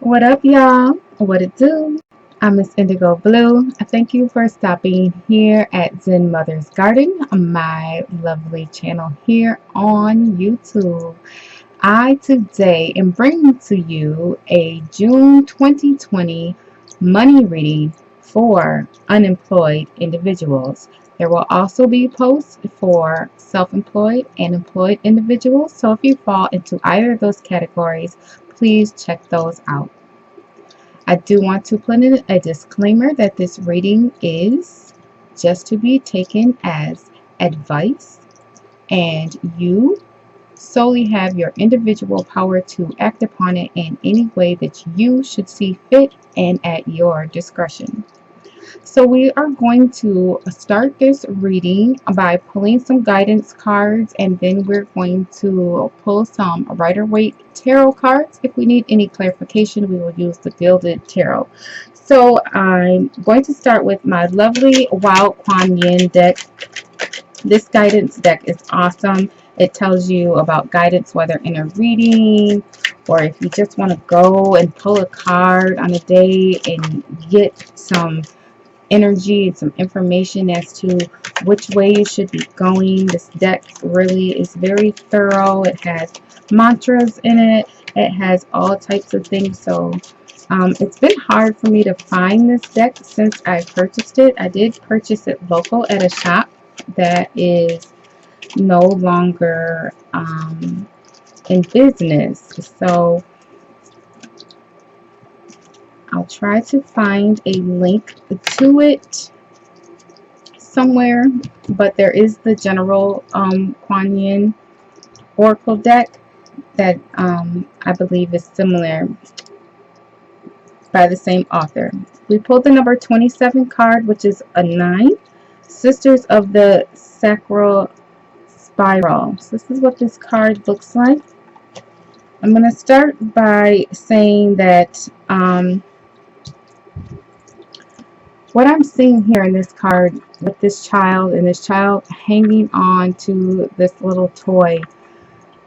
What up, y'all? What it do? I'm Miss Indigo Blue. Thank you for stopping here at Zen Mother's Garden, my lovely channel here on YouTube. I today am bringing to you a June 2020 money reading for unemployed individuals. There will also be posts for self-employed and employed individuals. So if you fall into either of those categories, please check those out. I do want to put in a disclaimer that this reading is just to be taken as advice, and you solely have your individual power to act upon it in any way that you should see fit and at your discretion. So we are going to start this reading by pulling some guidance cards, and then we're going to pull some Rider-Waite tarot cards. If we need any clarification, we will use the Gilded Tarot. So I'm going to start with my lovely Wild Kuan Yin deck. This guidance deck is awesome. It tells you about guidance, whether in a reading or if you just want to go and pull a card on a day and get some energy and some information as to which way you should be going. This deck really is very thorough. It has mantras in it. It has all types of things. So it's been hard for me to find this deck since I purchased it. I did purchase it local at a shop that is no longer in business. So I'll try to find a link to it somewhere, but there is the general Kuan Yin Oracle deck that I believe is similar by the same author. We pulled the number 27 card, which is a 9, Sisters of the Sacral Spiral. So this is what this card looks like. I'm going to start by saying that what I'm seeing here in this card with this child and this child hanging on to this little toy,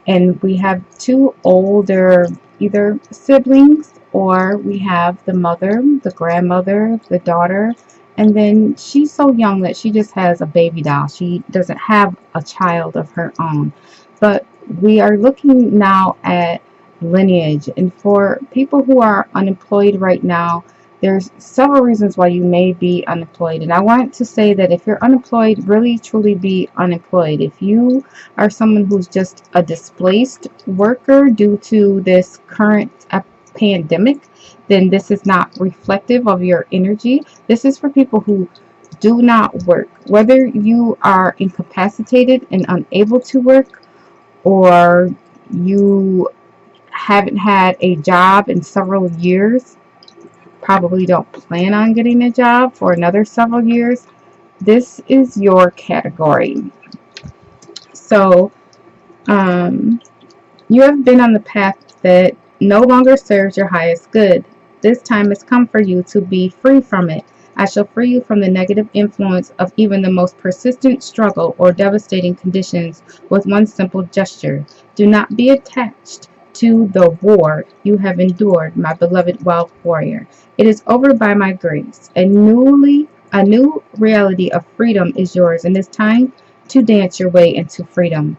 and we have two older either siblings, or we have the mother, the grandmother, the daughter, and then she's so young that she just has a baby doll. She doesn't have a child of her own. But we are looking now at lineage, and for people who are unemployed right now, there's several reasons why you may be unemployed. And I want to say that if you're unemployed, really truly be unemployed. If you are someone who's just a displaced worker due to this current pandemic, then this is not reflective of your energy. This is for people who do not work. Whether you are incapacitated and unable to work, or you haven't had a job in several years, probably don't plan on getting a job for another several years, this is your category. So you have been on the path that no longer serves your highest good. This time has come for you to be free from it. I shall free you from the negative influence of even the most persistent struggle or devastating conditions with one simple gesture. Do not be attached to the war you have endured, my beloved wild warrior. It is over by my grace. A new reality of freedom is yours, and it's time to dance your way into freedom.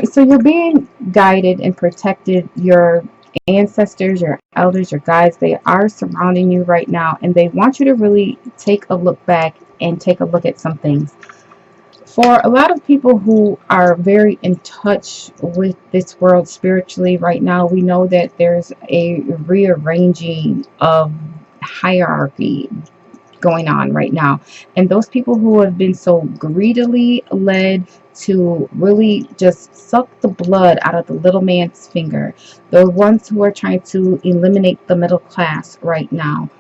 So you're being guided and protected. Your ancestors, your elders, your guides, they are surrounding you right now, and they want you to really take a look back and take a look at some things. For a lot of people who are very in touch with this world spiritually right now, we know that there's a rearranging of hierarchy going on right now. And those people who have been so greedily led to really just suck the blood out of the little man's finger, the ones who are trying to eliminate the middle class right now,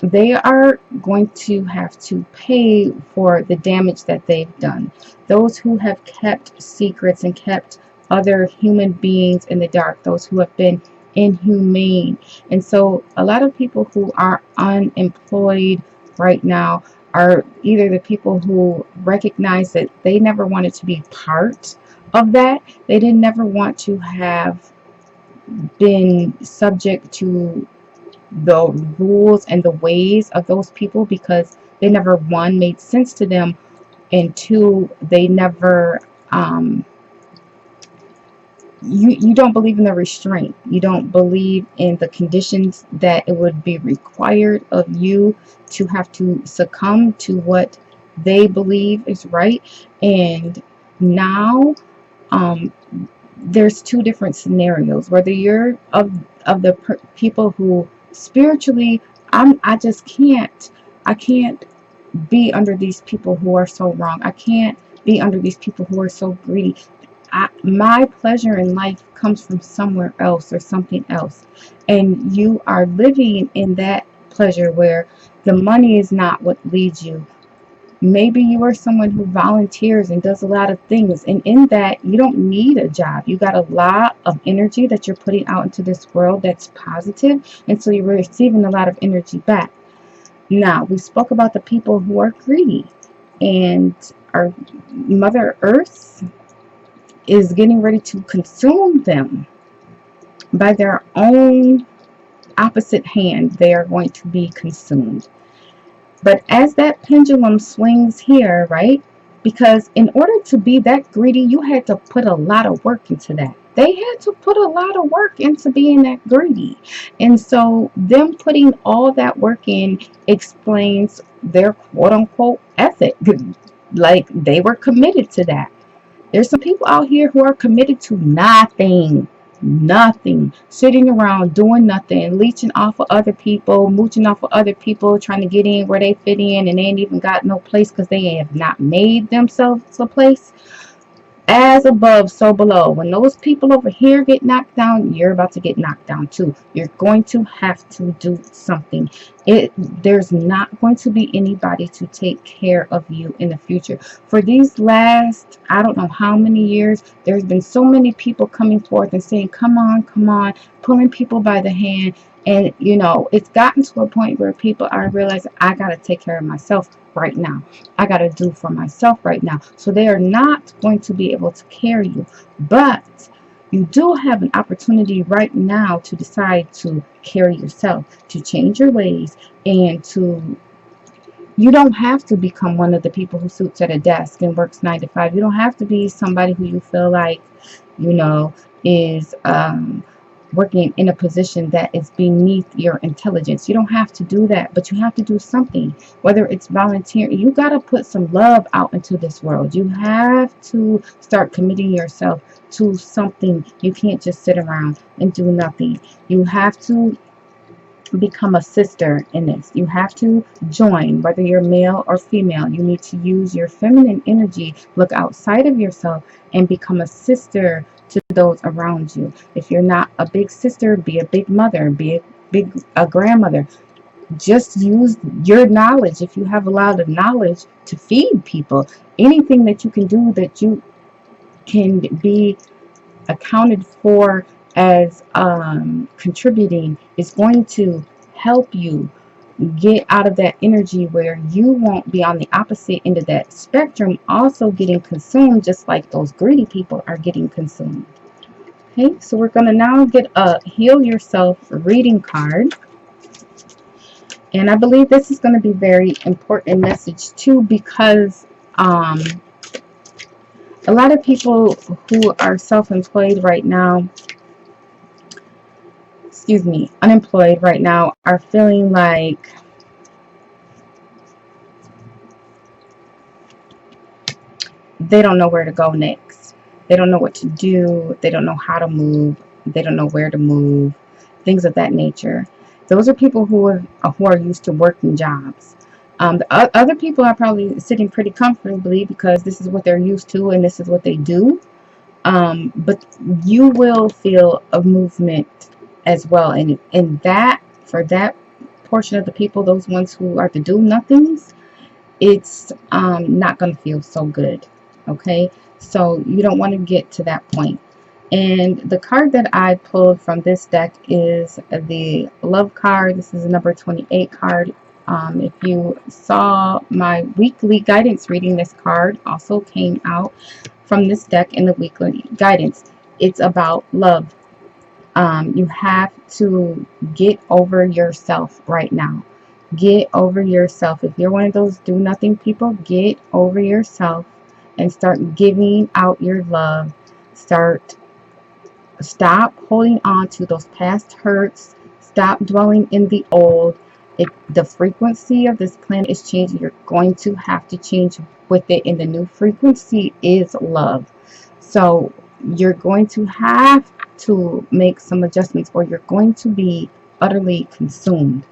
they are going to have to pay for the damage that they've done. Those who have kept secrets and kept other human beings in the dark, those who have been inhumane. And so a lot of people who are unemployed right now are either the people who recognize that they never wanted to be part of that. They didn't never want to have been subject to the rules and the ways of those people, because they never, one, made sense to them, and two, they never you don't believe in the restraint. You don't believe in the conditions that it would be required of you to have to succumb to what they believe is right. And now, um, there's two different scenarios. Whether you're of the people who spiritually, I can't be under these people who are so wrong. I can't be under these people who are so greedy. My pleasure in life comes from somewhere else or something else. And you are living in that pleasure where the money is not what leads you. Maybe you are someone who volunteers and does a lot of things. And in that, you don't need a job. You got a lot of energy that you're putting out into this world that's positive. And so you're receiving a lot of energy back. Now, we spoke about the people who are greedy. And our Mother Earth is getting ready to consume them by their own opposite hand. They are going to be consumed. But as that pendulum swings here, right? Because in order to be that greedy, you had to put a lot of work into that. They had to put a lot of work into being that greedy. And so them putting all that work in explains their quote unquote ethic. Like they were committed to that. There's some people out here who are committed to nothing, sitting around doing nothing, leeching off of other people, mooching off of other people, trying to get in where they fit in, and they ain't even got no place because they have not made themselves a place. As above, so below. When those people over here get knocked down, you're about to get knocked down too. You're going to have to do something. There's not going to be anybody to take care of you in the future. For these last, I don't know how many years, there's been so many people coming forth and saying, come on, pulling people by the hand. And, it's gotten to a point where people are realizing, I got to take care of myself right now. I got to do for myself right now. So they are not going to be able to carry you. But you do have an opportunity right now to decide to carry yourself, to change your ways, and you don't have to become one of the people who sits at a desk and works 9 to 5. You don't have to be somebody who you feel like, is working in a position that is beneath your intelligence. You don't have to do that, but you have to do something, whether it's volunteering. You got to put some love out into this world. You have to start committing yourself to something. You can't just sit around and do nothing. You have to become a sister in this. You have to join, whether you're male or female. You need to use your feminine energy, look outside of yourself, and become a sister to those around you. If you're not a big sister, be a big mother, be a grandmother. Just use your knowledge. If you have a lot of knowledge, to feed people, anything that you can do that you can be accounted for as contributing is going to help you get out of that energy where you won't be on the opposite end of that spectrum, also getting consumed just like those greedy people are getting consumed. Okay, so we're going to now get a Heal Yourself reading card. And I believe this is going to be very important message too, because a lot of people who are self-employed right now, unemployed right now, are feeling like they don't know where to go next. They don't know what to do. They don't know how to move. They don't know where to move. Things of that nature. Those are people who are used to working jobs. The other people are probably sitting pretty comfortably because this is what they're used to and this is what they do. But you will feel a movement as well, and that, for that portion of the people, those ones who are the do nothings, it's not going to feel so good. Okay, so you don't want to get to that point. And the card that I pulled from this deck is the Love card. This is a number 28 card. If you saw my weekly guidance reading, this card also came out from this deck in the weekly guidance. It's about love. You have to get over yourself right now. Get over yourself. If you're one of those do nothing people, get over yourself and start giving out your love. Stop holding on to those past hurts. Stop dwelling in the old. The frequency of this planet is changing. You're going to have to change with it, and the new frequency is love. So you're going to have to make some adjustments, or you're going to be utterly consumed.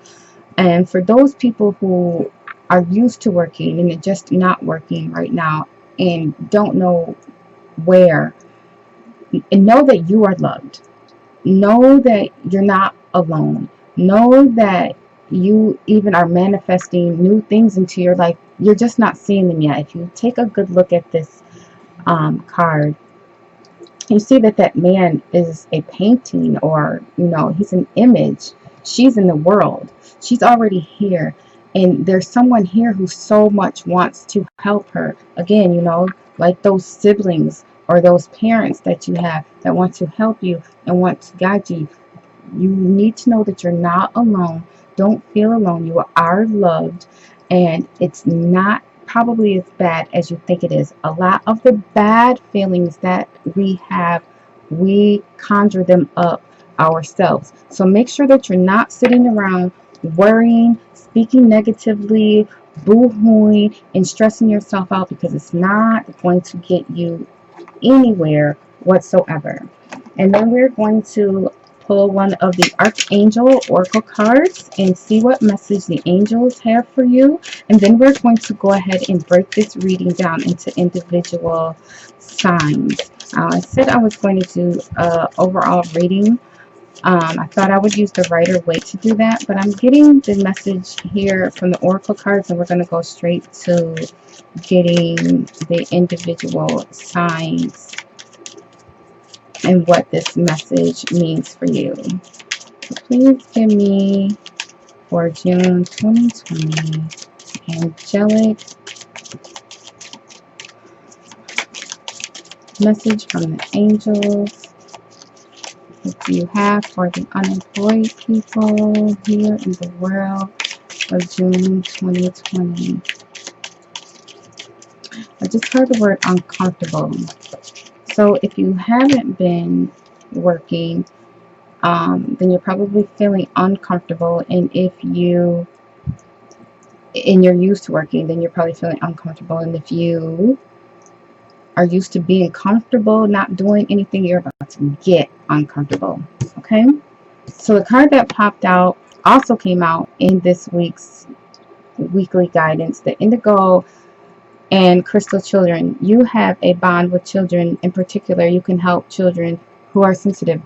And for those people who are used to working and they're just not working right now and don't know where, and know that you are loved. Know that you're not alone. Know that you even are manifesting new things into your life. You're just not seeing them yet. If you take a good look at this card, you see that that man is a painting, or he's an image. She's in the world. She's already here, and there's someone here who so much wants to help her. Again, like those siblings or those parents that you have that want to help you and want to guide you. You need to know that you're not alone. Don't feel alone. You are loved, and it's not probably as bad as you think it is. A lot of the bad feelings that we have, we conjure them up ourselves. So make sure that you're not sitting around worrying, speaking negatively, boo-hooing, and stressing yourself out, because it's not going to get you anywhere whatsoever. And then we're going to pull one of the Archangel Oracle cards and see what message the angels have for you. And then we're going to go ahead and break this reading down into individual signs. I said I was going to do an overall reading. I thought I would use the Rider-Waite to do that, but I'm getting the message here from the Oracle cards, and we're going to go straight to getting the individual signs and what this message means for you. So please give me for June 2020 angelic message from the angels. What do you have for the unemployed people here in the world of June 2020? I just heard the word uncomfortable. So if you haven't been working, then you're probably feeling uncomfortable. And if you're used to working, then you're probably feeling uncomfortable. And if you are used to being comfortable, not doing anything, you're about to get uncomfortable. Okay? So the card that popped out also came out in this week's weekly guidance, the Indigo and Crystal children. You have a bond with children. In particular, you can help children who are sensitive.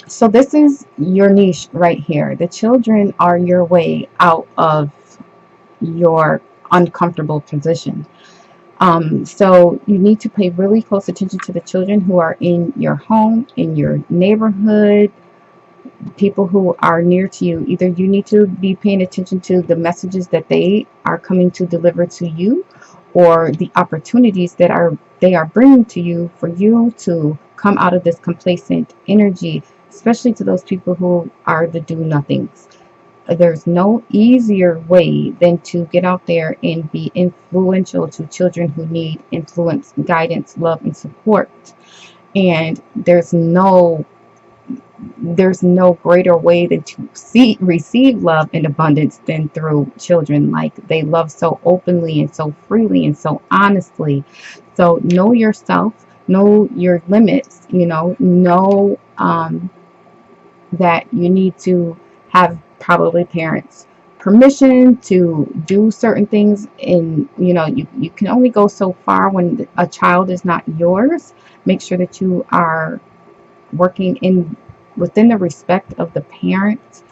So this is your niche right here. The children are your way out of your uncomfortable position. So you need to pay really close attention to the children who are in your home, in your neighborhood, people who are near to you. Either you need to be paying attention to the messages that they are coming to deliver to you, or the opportunities that they are bringing to you for you to come out of this complacent energy, especially to those people who are the do-nothings. There's no easier way than to get out there and be influential to children who need influence, guidance, love, and support. And there's no greater way than to receive love in abundance than through children. Like, they love so openly and so freely and so honestly. So know yourself, know your limits, know that you need to have probably parents' permission to do certain things, and you can only go so far when a child is not yours. Make sure that you are working within the respect of the parent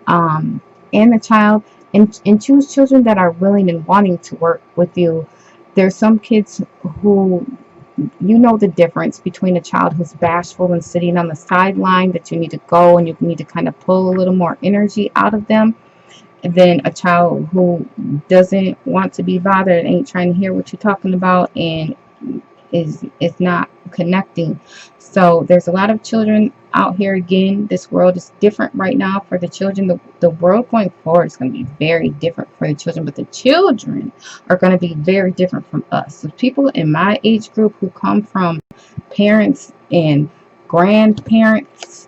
and the child, and choose children that are willing and wanting to work with you. There's some kids who the difference between a child who's bashful and sitting on the sideline, that you need to go and you need to kind of pull a little more energy out of them, than a child who doesn't want to be bothered, ain't trying to hear what you're talking about, and is not connecting. So there's a lot of children out here. Again, this world is different right now for the children. The world going forward is going to be very different for the children, but the children are going to be very different from us. So people in my age group who come from parents and grandparents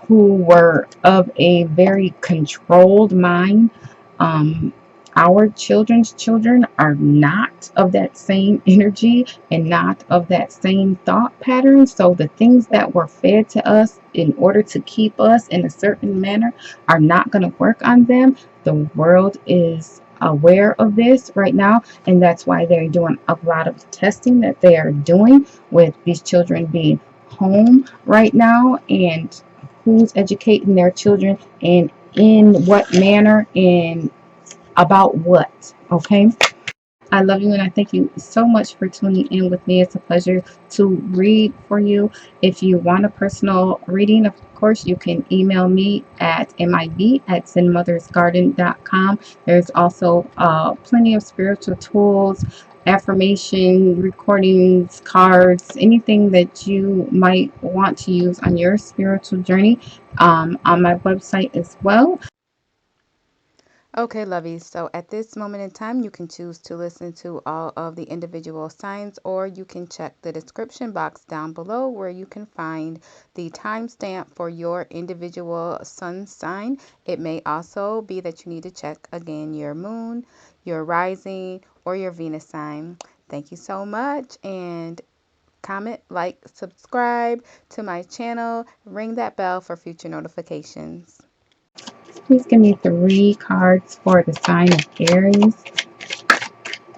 who were of a very controlled mind, um, our children's children are not of that same energy and not of that same thought pattern. So the things that were fed to us in order to keep us in a certain manner are not going to work on them. The world is aware of this right now, and that's why they're doing a lot of testing that they are doing with these children being home right now, and who's educating their children and in what manner and about what. Okay, I love you and I thank you so much for tuning in with me. It's a pleasure to read for you. If you want a personal reading, of course, you can email me at mib@zenmothersgarden.com. There's also plenty of spiritual tools, affirmation, recordings, cards, anything that you might want to use on your spiritual journey on my website as well. Okay, lovies, so at this moment in time, you can choose to listen to all of the individual signs, or you can check the description box down below where you can find the timestamp for your individual sun sign. It may also be that you need to check again your moon, your rising, or your Venus sign. Thank you so much, and comment, like, subscribe to my channel, ring that bell for future notifications. Please give me 3 cards for the sign of Aries.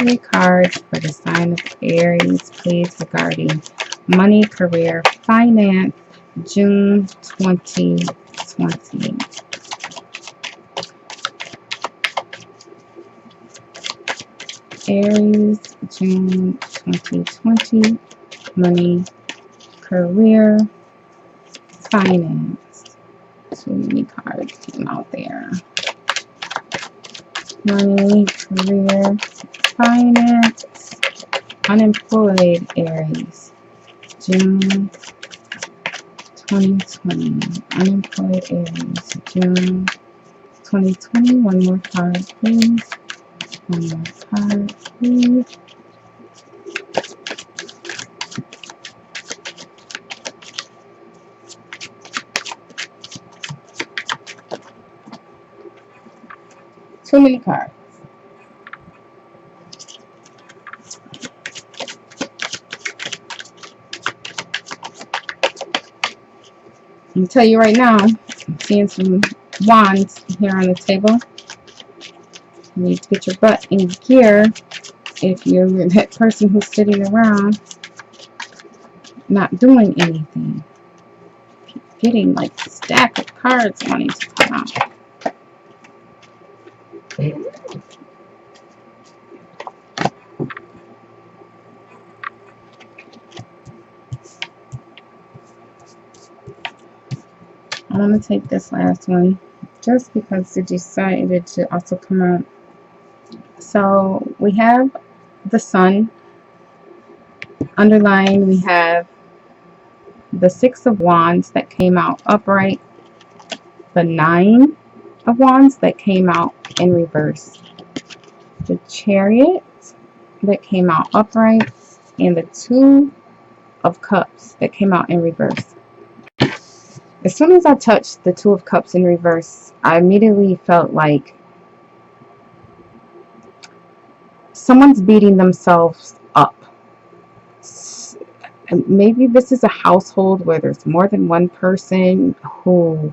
3 cards for the sign of Aries, please, regarding money, career, finance, June 2020. Aries, June 2020, money, career, finance. Too many cards came out there. Money, career, finance, unemployed Aries, June 2020. Unemployed Aries, June 2020. One more card, please. One more card, please. Too many cards. I'm tell you right now, I'm seeing some wands here on the table. You need to get your butt in gear if you're that person who's sitting around not doing anything. Getting like a stack of cards wanting to come out. I'm going to take this last one just because it decided to also come out. So we have the sun. Underlying, we have the 6 of Wands that came out upright, the 9 of Wands that came out in reverse, the Chariot that came out upright, and the 2 of Cups that came out in reverse. As soon as I touched the 2 of Cups in reverse, I immediately felt like someone's beating themselves up. Maybe this is a household where there's more than one person who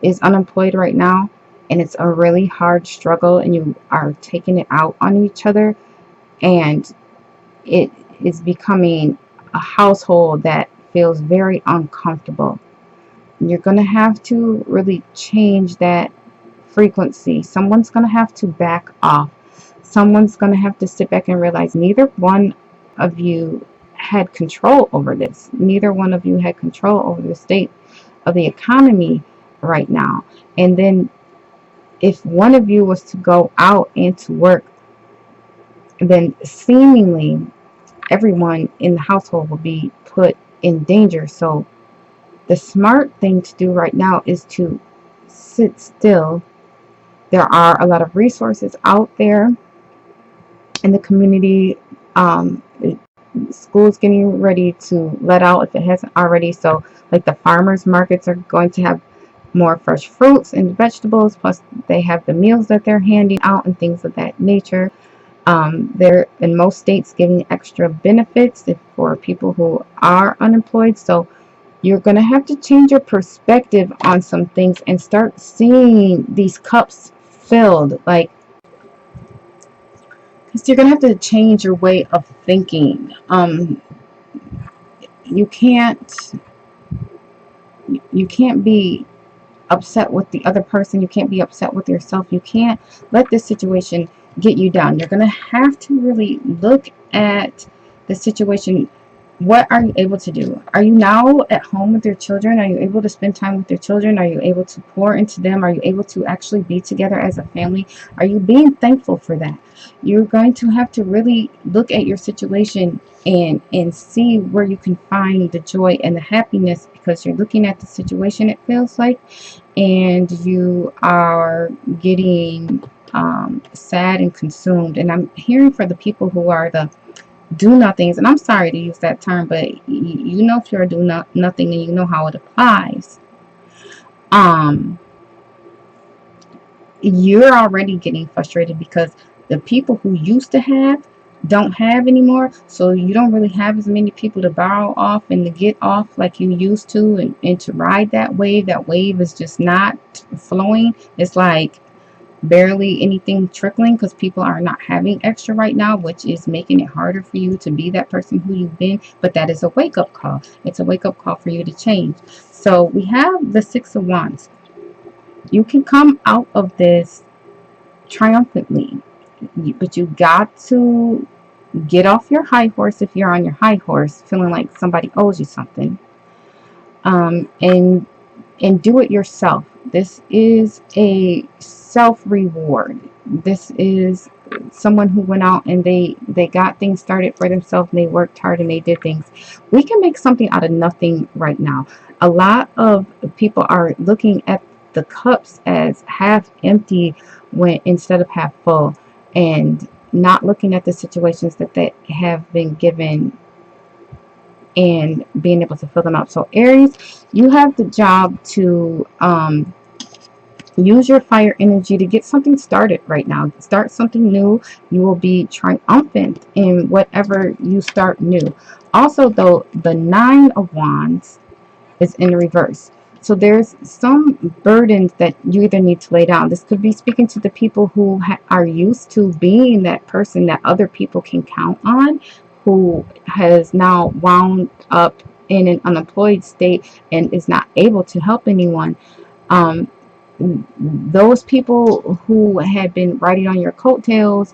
is unemployed right now, and it's a really hard struggle, and you are taking it out on each other, and it is becoming a household that feels very uncomfortable. And you're going to have to really change that frequency. Someone's going to have to back off. Someone's going to have to sit back and realize neither one of you had control over this. Neither one of you had control over the state of the economy right now. And then if one of you was to go out and to work, then seemingly everyone in the household will be put in danger. So the smart thing to do right now is to sit still. There are a lot of resources out there in the community. Um, School's getting ready to let out if it hasn't already. So, like the farmers markets are going to have more fresh fruits and vegetables. Plus, they have the meals that they're handing out and things of that nature. They're in most states giving extra benefits for people who are unemployed. So, you're going to have to change your perspective on some things and start seeing these cups filled. Like, because you're going to have to change your way of thinking. You can't you can't be upset with the other person. You can't be upset with yourself. You can't let this situation get you down. You're going to have to really look at the situation. What are you able to do? Are you now at home with your children? Are you able to spend time with your children? Are you able to pour into them? Are you able to actually be together as a family? Are you being thankful for that? You're going to have to really look at your situation and see where you can find the joy and the happiness, because you're looking at the situation, it feels like, and you are getting sad and consumed. And I'm hearing for the people who are the do nothings, and I'm sorry to use that term, but you know, if you're a nothing and you know how it applies, um you're already getting frustrated because the people who used to have don't have anymore. So you don't really have as many people to borrow off and to get off like you used to, and to ride that wave. That wave is just not flowing. It's like barely anything trickling because people are not having extra right now, which is making it harder for you to be that person who you've been. But that is a wake-up call. It's a wake-up call for you to change. So we have the Six of Wands. You can come out of this triumphantly, but you got to get off your high horse if you're on your high horse feeling like somebody owes you something, and do it yourself. This is a self reward. This is someone who went out and they got things started for themselves, and they worked hard and they did things. We can make something out of nothing right now. A lot of people are looking at the cups as half empty when instead of half full, and not looking at the situations that they have been given and being able to fill them up. So Aries, you have the job to use your fire energy to get something started right now. Start something new. You will be triumphant in whatever you start new. Also, though, the Nine of Wands is in reverse. So there's some burdens that you either need to lay down. This could be speaking to the people who are used to being that person that other people can count on, who has now wound up in an unemployed state and is not able to help anyone. Um, those people who had been riding on your coattails,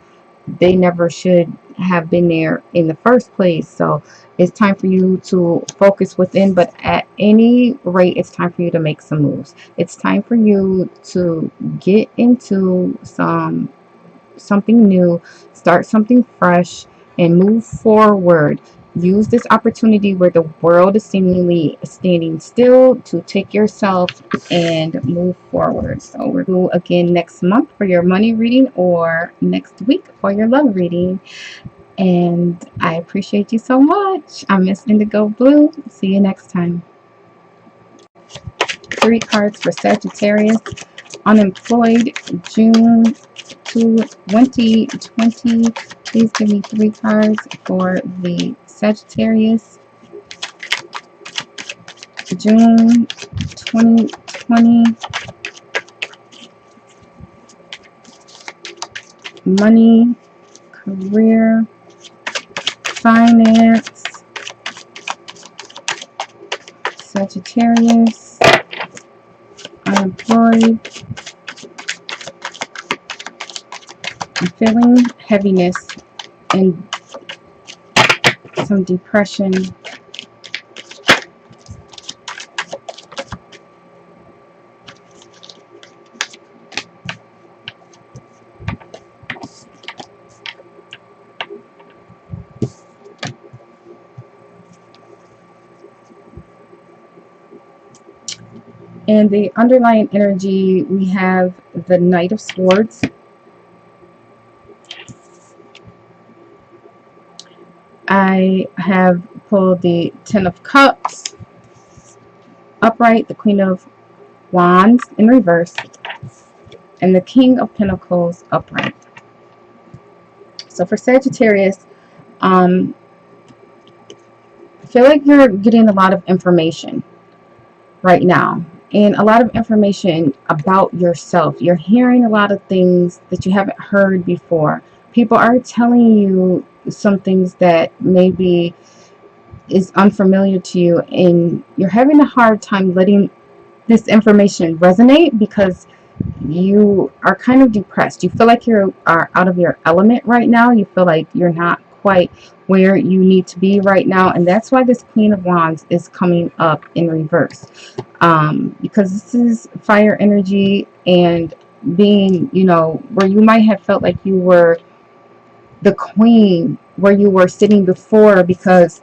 they never should have been there in the first place. So it's time for you to focus within, but at any rate, it's time for you to make some moves. It's time for you to get into something new, start something fresh, and move forward. Use this opportunity where the world is seemingly standing still to take yourself and move forward. So we're going to do again next month for your money reading, or next week for your love reading. And I appreciate you so much. I'm Miss Indigo Blue. See you next time. 3 cards for Sagittarius. Unemployed, June 2020. Please give me 3 cards for the Sagittarius, June 2020. Money, career, finance, Sagittarius, unemployed. I'm feeling heaviness and some depression. And the underlying energy, we have the Knight of Swords. I have pulled the Ten of Cups upright, the Queen of Wands in reverse, and the King of Pentacles upright. So for Sagittarius, I feel like you're getting a lot of information right now, and a lot of information about yourself. You're hearing a lot of things that you haven't heard before. People are telling you some things that maybe is unfamiliar to you, and you're having a hard time letting this information resonate because you are kind of depressed. You feel like you are out of your element right now. You feel like you're not quite where you need to be right now, and that's why this Queen of Wands is coming up in reverse, because this is fire energy, and being, you know, where you might have felt like you were the queen where you were sitting before, because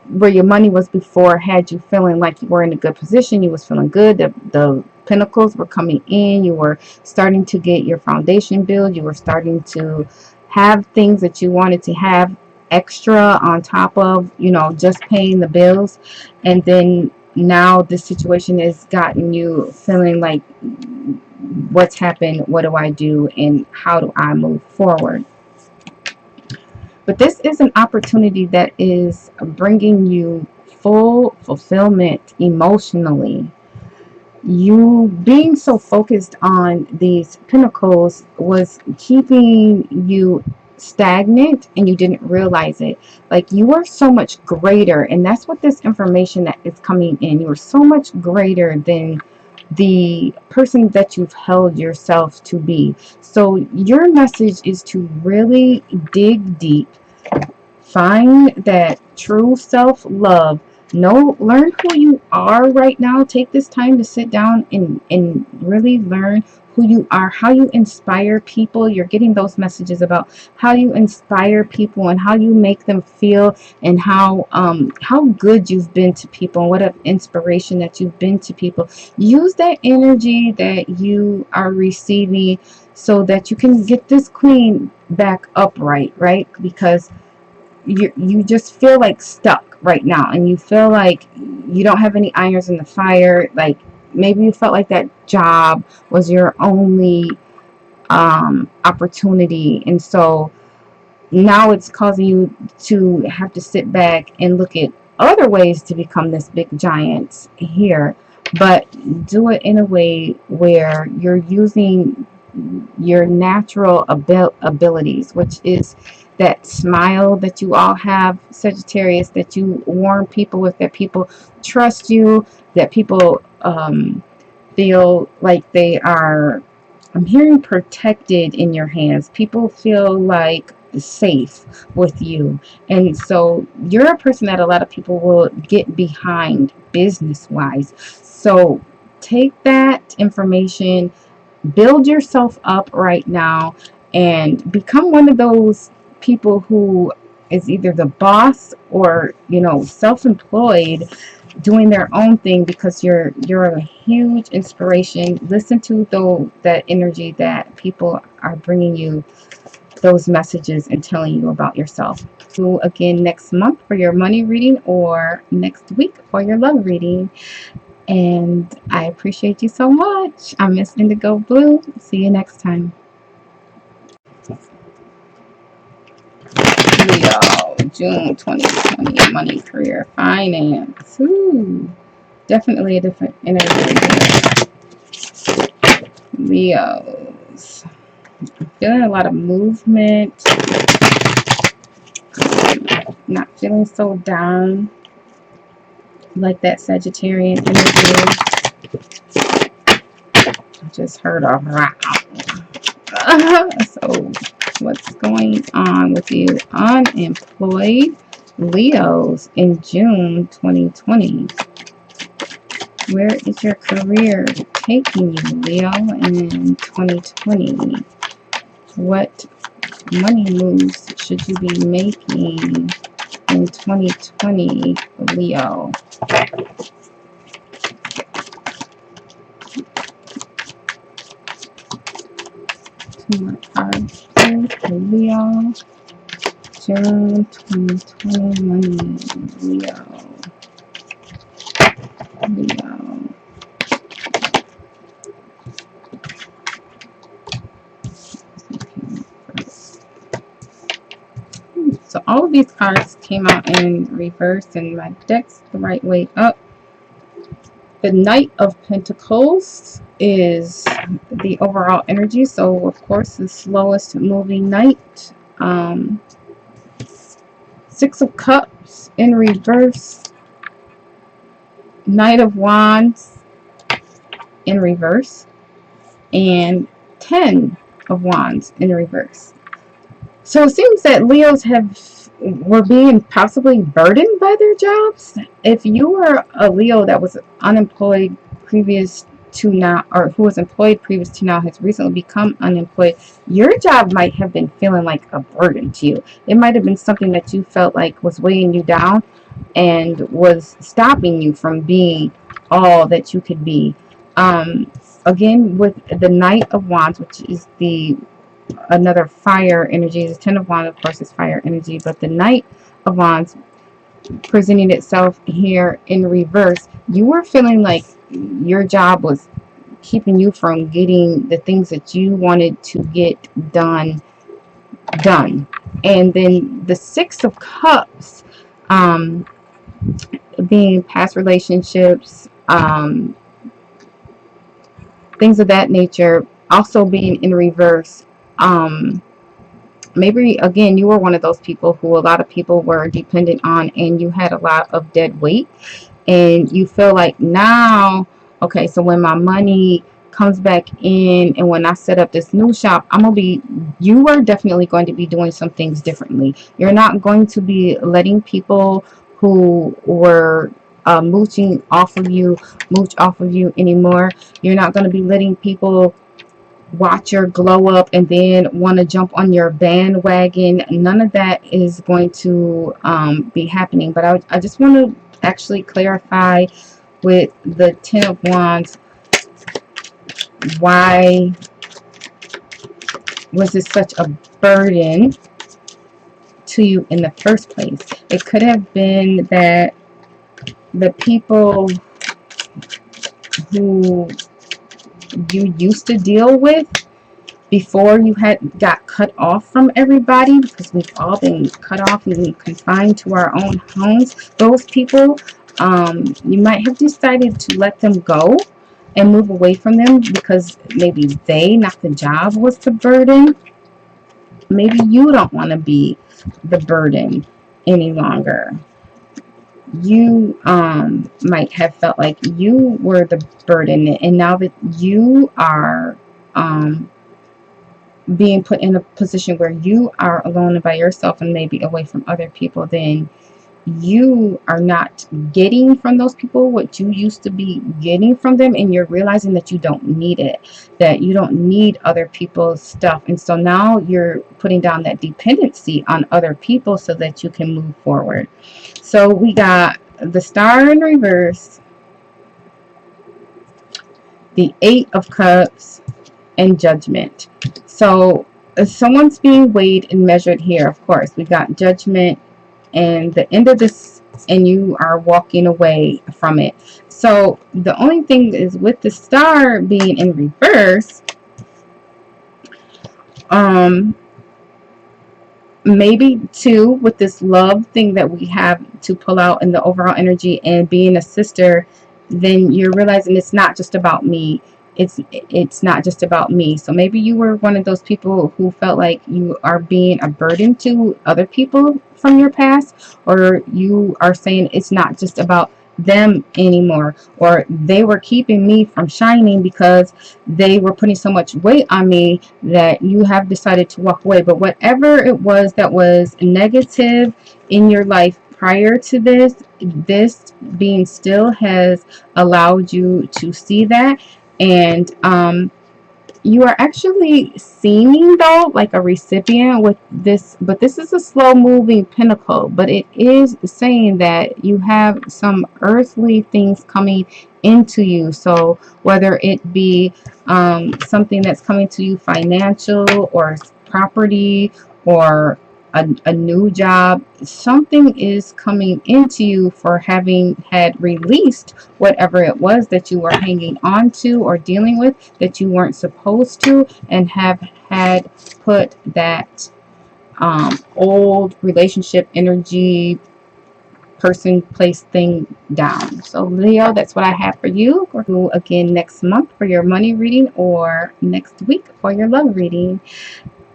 where your money was before had you feeling like you were in a good position. You was feeling good. The pentacles were coming in. You were starting to get your foundation built. You were starting to have things that you wanted to have extra on top of, you know, just paying the bills. And then now this situation has gotten you feeling like, what's happened? What do I do? And how do I move forward? But this is an opportunity that is bringing you full fulfillment emotionally. You being so focused on these pinnacles was keeping you stagnant, and you didn't realize it. Like, you are so much greater, and that's what this information that is coming in. You are so much greater than the person that you've held yourself to be. So your message is to really dig deep, find that true self-love. Learn who you are right now. Take this time to sit down and really learn who you are, how you inspire people. You're getting those messages about how you inspire people and how you make them feel, and how good you've been to people, and what an inspiration that you've been to people. Use that energy that you are receiving so that you can get this queen back upright, right? Because you just feel like stuck right now, and you feel like you don't have any irons in the fire. Like, maybe you felt like that job was your only opportunity, and so now it's causing you to have to sit back and look at other ways to become this big giant here. But do it in a way where you're using your natural abilities, which is that smile that you all have, Sagittarius, that you warm people with, that people trust you, that people feel like they are, I'm hearing, protected in your hands. People feel like safe with you. And so you're a person that a lot of people will get behind business wise. So take that information, build yourself up right now, and become one of those people who is either the boss or, you know, self-employed, doing their own thing, because you're a huge inspiration. Listen to that energy that people are bringing you, those messages, and telling you about yourself. So again, next month for your money reading, or next week for your love reading. And I appreciate you so much. I'm Miss Indigo Blue. See you next time. Leo, June 2020, money, career, finance. Ooh, definitely a different energy here. Leos. Feeling a lot of movement. Not feeling so down like that Sagittarian energy. I just heard a rock. So what's going on with you unemployed Leos in June 2020? Where is your career taking you, Leo, in 2020? What money moves should you be making in 2020, Leo? Two more cards. For Leo. June 2020 money. Leo. Leo. So all of these cards came out in reverse, and my deck's the right way up. The Knight of Pentacles is the overall energy. So of course the slowest moving knight. Six of Cups in reverse. Knight of Wands in reverse. And 10 of Wands in reverse. So it seems that Leos were being possibly burdened by their jobs. If you were a Leo that was unemployed previous to now, or who was employed previous to now has recently become unemployed, your job might have been feeling like a burden to you. It might have been something that you felt like was weighing you down and was stopping you from being all that you could be. Again, with the Knight of Wands, which is another fire energy. The Ten of Wands, of course, is fire energy, but the Knight of Wands presenting itself here in reverse, you were feeling like your job was keeping you from getting the things that you wanted to get done. And then the Six of Cups, being past relationships, things of that nature, also being in reverse. Maybe again you were one of those people who a lot of people were dependent on, and you had a lot of dead weight, and you feel like now, okay, so when my money comes back in and when I set up this new shop, you are definitely going to be doing some things differently. You're not going to be letting people who were mooch off of you anymore. You're not going to be letting people watch your glow up and then want to jump on your bandwagon. None of that is going to be happening. But I just want to actually clarify with the Ten of Wands, why was this such a burden to you in the first place? It could have been that the people who you used to deal with before you got cut off from everybody, because we've all been cut off and confined to our own homes, those people, you might have decided to let them go and move away from them because maybe not the job, was the burden. Maybe you don't want to be the burden any longer. You might have felt like you were the burden, and now that you are being put in a position where you are alone and by yourself and maybe away from other people, then you are not getting from those people what you used to be getting from them, and you're realizing that you don't need it, that you don't need other people's stuff. And so now you're putting down that dependency on other people so that you can move forward. So we got the Star in reverse, the Eight of Cups, and Judgment. So someone's being weighed and measured here. Of course, we got Judgment and the end of this, and you are walking away from it. So the only thing is, with the Star being in reverse, maybe too, with this love thing that we have to pull out in the overall energy and being a sister, then you're realizing it's not just about me. It's not just about me. So maybe you were one of those people who felt like you are being a burden to other people from your past, or you are saying it's not just about them anymore, or they were keeping me from shining because they were putting so much weight on me that you have decided to walk away. But whatever it was that was negative in your life prior to this being still has allowed you to see that, and You are actually seeming though like a recipient with this, but this is a slow moving pinnacle, but it is saying that you have some earthly things coming into you. So whether it be something that's coming to you, financial or property, or a new job, something is coming into you for having had released whatever it was that you were hanging on to or dealing with that you weren't supposed to, and have had put that old relationship energy, person, place, thing down. So Leo, that's what I have for you. We'll do again next month for your money reading, or next week for your love reading.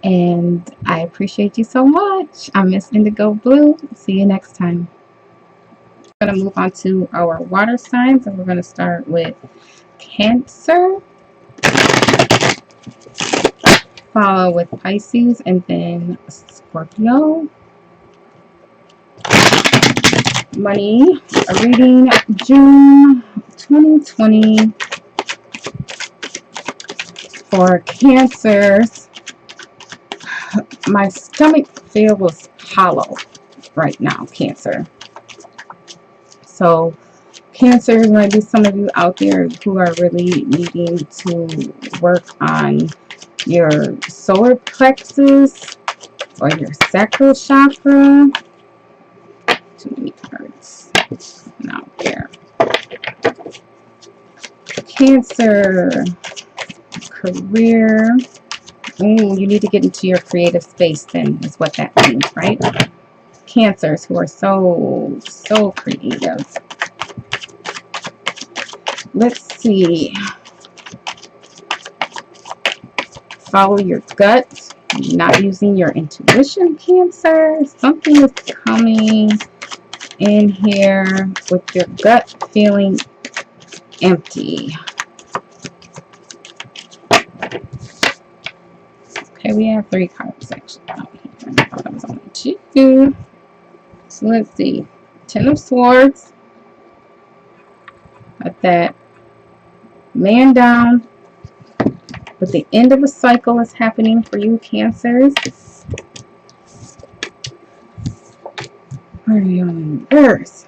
And I appreciate you so much. I'm Miss Indigo Blue. See you next time. We're going to move on to our water signs, and we're going to start with Cancer, follow with Pisces, and then Scorpio. Money reading June 2020 for Cancers. My stomach feels hollow right now, Cancer. So Cancer, might be some of you out there who are really needing to work on your solar plexus or your sacral chakra. Too many cards out there. Cancer, career. Ooh, you need to get into your creative space then, is what that means, right? Cancers who are so creative. Let's see. Follow your gut. Not using your intuition, Cancer. Something is coming in here with your gut feeling empty. Okay, we have 3 cards actually out here. I thought it was only 2. So let's see. 10 of Swords. Got that man down. But the end of a cycle is happening for you, Cancers. Where are you in reverse?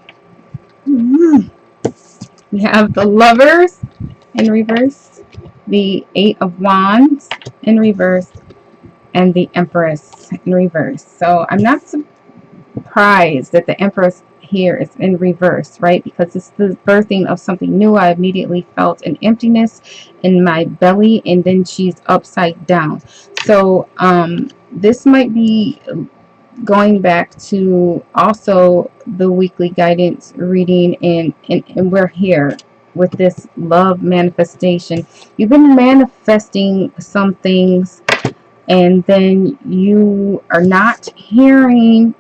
We have the Lovers in reverse, the 8 of Wands in reverse, and the Empress in reverse. So I'm not surprised that the Empress here is in reverse, right? Because it's the birthing of something new. I immediately felt an emptiness in my belly, and then she's upside down. So this might be going back to also the weekly guidance reading, and we're here with this love manifestation. You've been manifesting some things, and then you are not hearing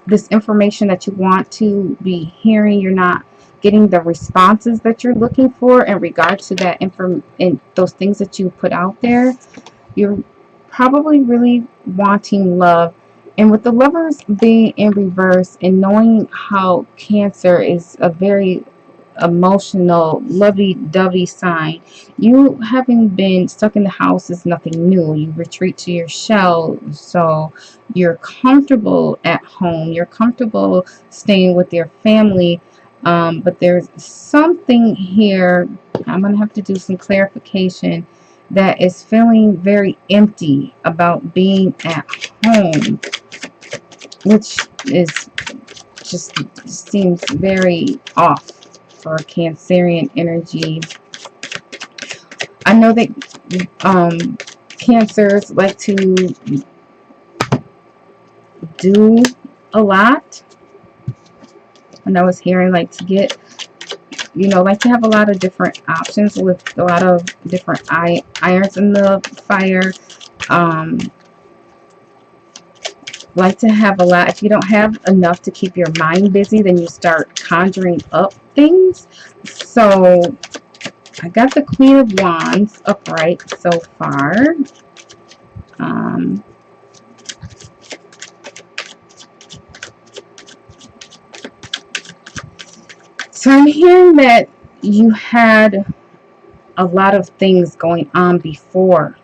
this information that you want to be hearing. You're not getting the responses that you're looking for in regards to that and those things that you put out there. You're probably really wanting love. And with the Lovers being in reverse, and knowing how Cancer is a very emotional, lovey-dovey sign, you having been stuck in the house is nothing new. You retreat to your shell, so you're comfortable at home. You're comfortable staying with your family. But there's something here, I'm going to have to do some clarification, that is feeling very empty about being at home, which is just seems very off for Cancerian energy. I know that Cancers like to do a lot, and I was hearing like to get, like to have a lot of different options with a lot of different irons in the fire. Like to have a lot. If you don't have enough to keep your mind busy, then you start conjuring up things. So I got the Queen of Wands upright so far. So I'm hearing that you had a lot of things going on before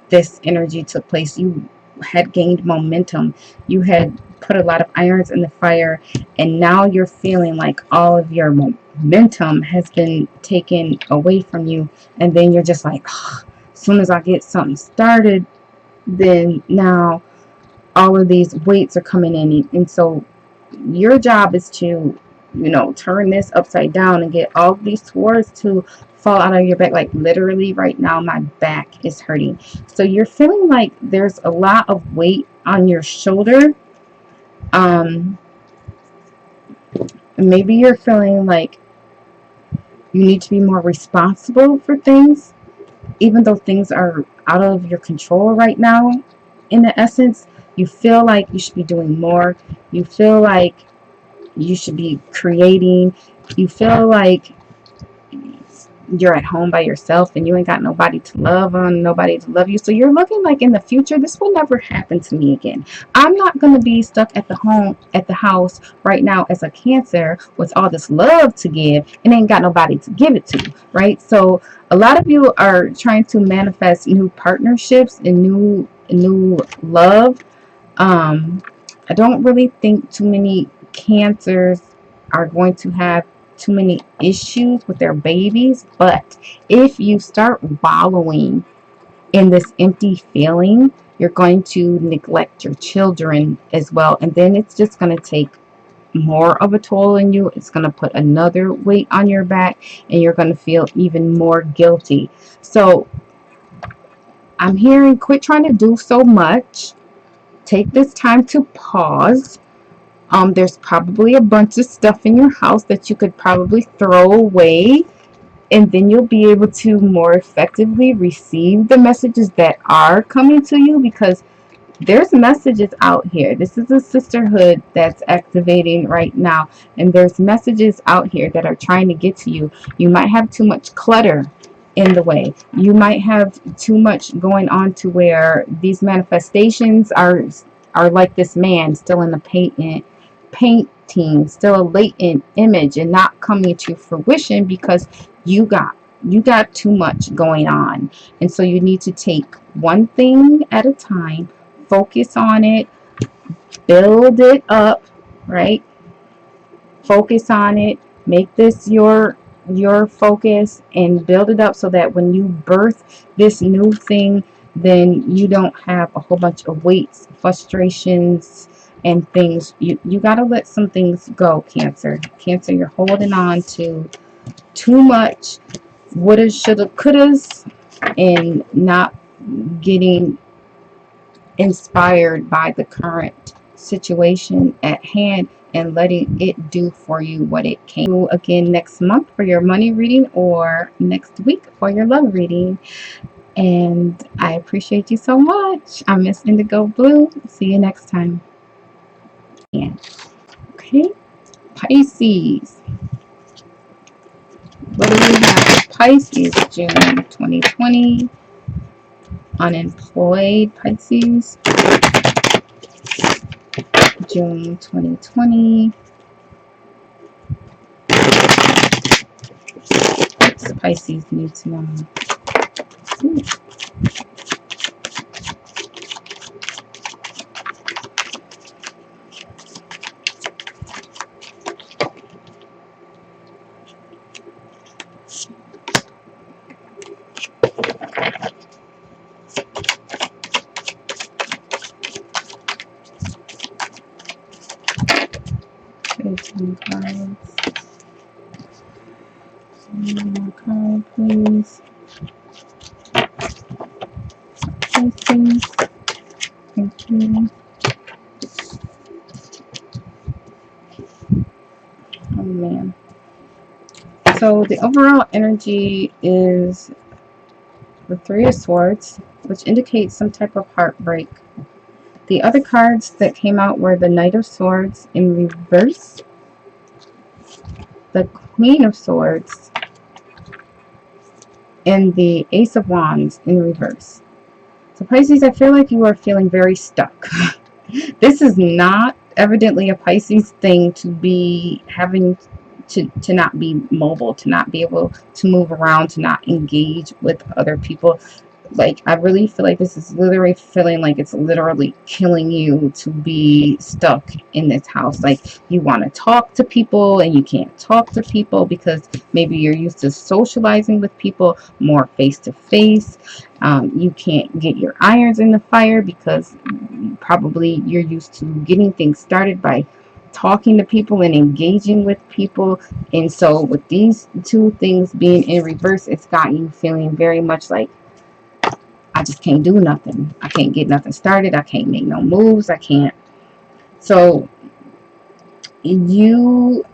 this energy took place. You had gained momentum. You had put a lot of irons in the fire, and now you're feeling like all of your momentum has been taken away from you. And then you're just like, oh, as soon as I get something started, then now all of these weights are coming in. And so your job is to, turn this upside down and get all these swords to fall out of your back. Like literally right now my back is hurting. So you're feeling like there's a lot of weight on your shoulder. Maybe you're feeling like you need to be more responsible for things, even though things are out of your control right now. In the essence, you feel like you should be doing more. You feel like you should be creating. You feel like you're at home by yourself and you ain't got nobody to love on, nobody to love you. So you're looking like in the future, this will never happen to me again. I'm not going to be stuck at the house right now as a Cancer with all this love to give and ain't got nobody to give it to, right? So a lot of you are trying to manifest new partnerships and new love. I don't really think too many Cancers are going to have too many issues with their babies, but if you start wallowing in this empty feeling, you're going to neglect your children as well, and then it's just going to take more of a toll on you. It's going to put another weight on your back, and you're going to feel even more guilty. So I'm hearing, quit trying to do so much. Take this time to pause. There's probably a bunch of stuff in your house that you could probably throw away, and then you'll be able to more effectively receive the messages that are coming to you, because there's messages out here. This is a sisterhood that's activating right now, and there's messages out here that are trying to get to you. You might have too much clutter in the way. You might have too much going on to where these manifestations are like this man still in the painting, still a latent image and not coming to fruition because you got too much going on. And so you need to take one thing at a time, focus on it, build it up, right? Focus on it, make this your focus and build it up so that when you birth this new thing, then you don't have a whole bunch of weights, frustrations, and things. You got to let some things go, Cancer. Cancer, you're holding on to too much woulda, shoulda, couldas, and not getting inspired by the current situation at hand and letting it do for you what it can do again next month for your money reading or next week for your love reading. And I appreciate you so much. I'm Miss Indigo Blue. See you next time. And okay, Pisces. What do we have? Pisces, June 2020. Unemployed Pisces, June 2020. What's Pisces need to know? Ooh. Some cards. One more card, please. Pisces. Thank you. Oh man. So the overall energy is the Three of Swords, which indicates some type of heartbreak. The other cards that came out were the Knight of Swords in reverse, the Queen of Swords, and the Ace of Wands in reverse. So Pisces, I feel like you are feeling very stuck. This is not evidently a Pisces thing to be having to not be mobile, to not be able to move around, to not engage with other people. Like, I really feel like this is literally feeling like it's literally killing you to be stuck in this house. Like, you want to talk to people and you can't talk to people because maybe you're used to socializing with people more face to face. You can't get your irons in the fire because probably you're used to getting things started by talking to people and engaging with people. And so with these two things being in reverse, it's got you feeling very much like, I just can't do nothing. I can't get nothing started. I can't make no moves. I can't. So you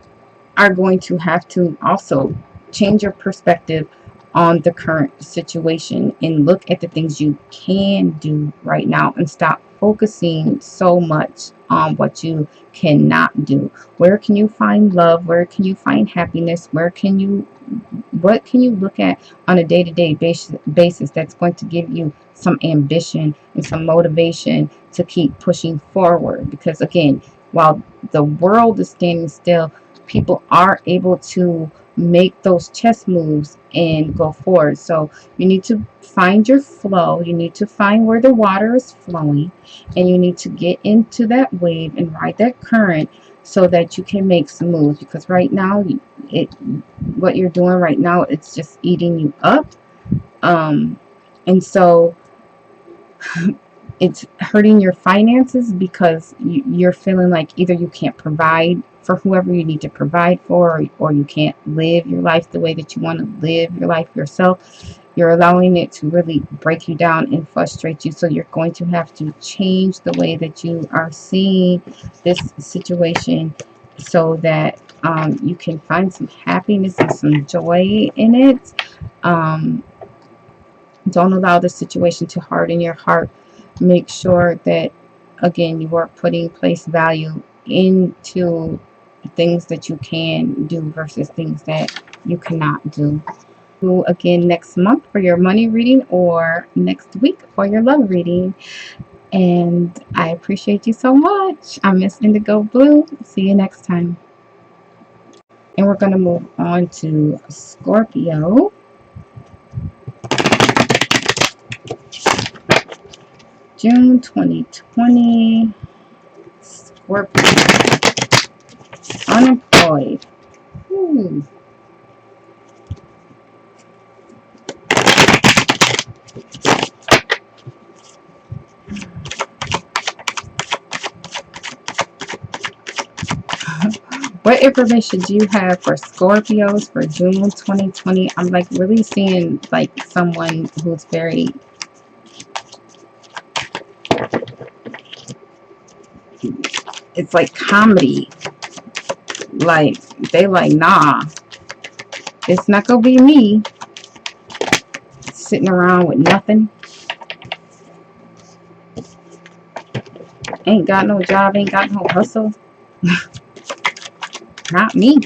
are going to have to also change your perspective on the current situation and look at the things you can do right now and stop focusing so much on what you cannot do. Where can you find love? Where can you find happiness? What can you look at on a day-to-day basis that's going to give you some ambition and some motivation to keep pushing forward? Because again, while the world is standing still, people are able to make those chess moves and go forward. So you need to find your flow. You need to find where the water is flowing, and you need to get into that wave and ride that current so that you can make some moves. Because right now, what you're doing right now, it's just eating you up. And so it's hurting your finances because you're feeling like either you can't provide for whoever you need to provide for, or you can't live your life the way that you want to live your life yourself. You're allowing it to really break you down and frustrate you. So you're going to have to change the way that you are seeing this situation so that you can find some happiness and some joy in it. Don't allow the situation to harden your heart. Make sure that, again, you are putting place value into things that you can do versus things that you cannot do. Again next month for your money reading, or next week for your love reading. And I appreciate you so much. I'm Miss Indigo Blue. See you next time. And we're going to move on to Scorpio. June 2020. Scorpio. Unemployed. Ooh. What information do you have for Scorpios for June 2020? I'm like really seeing like someone who's very, it's like comedy. Like they like, nah, it's not gonna be me sitting around with nothing. Ain't got no job, ain't got no hustle. Not me.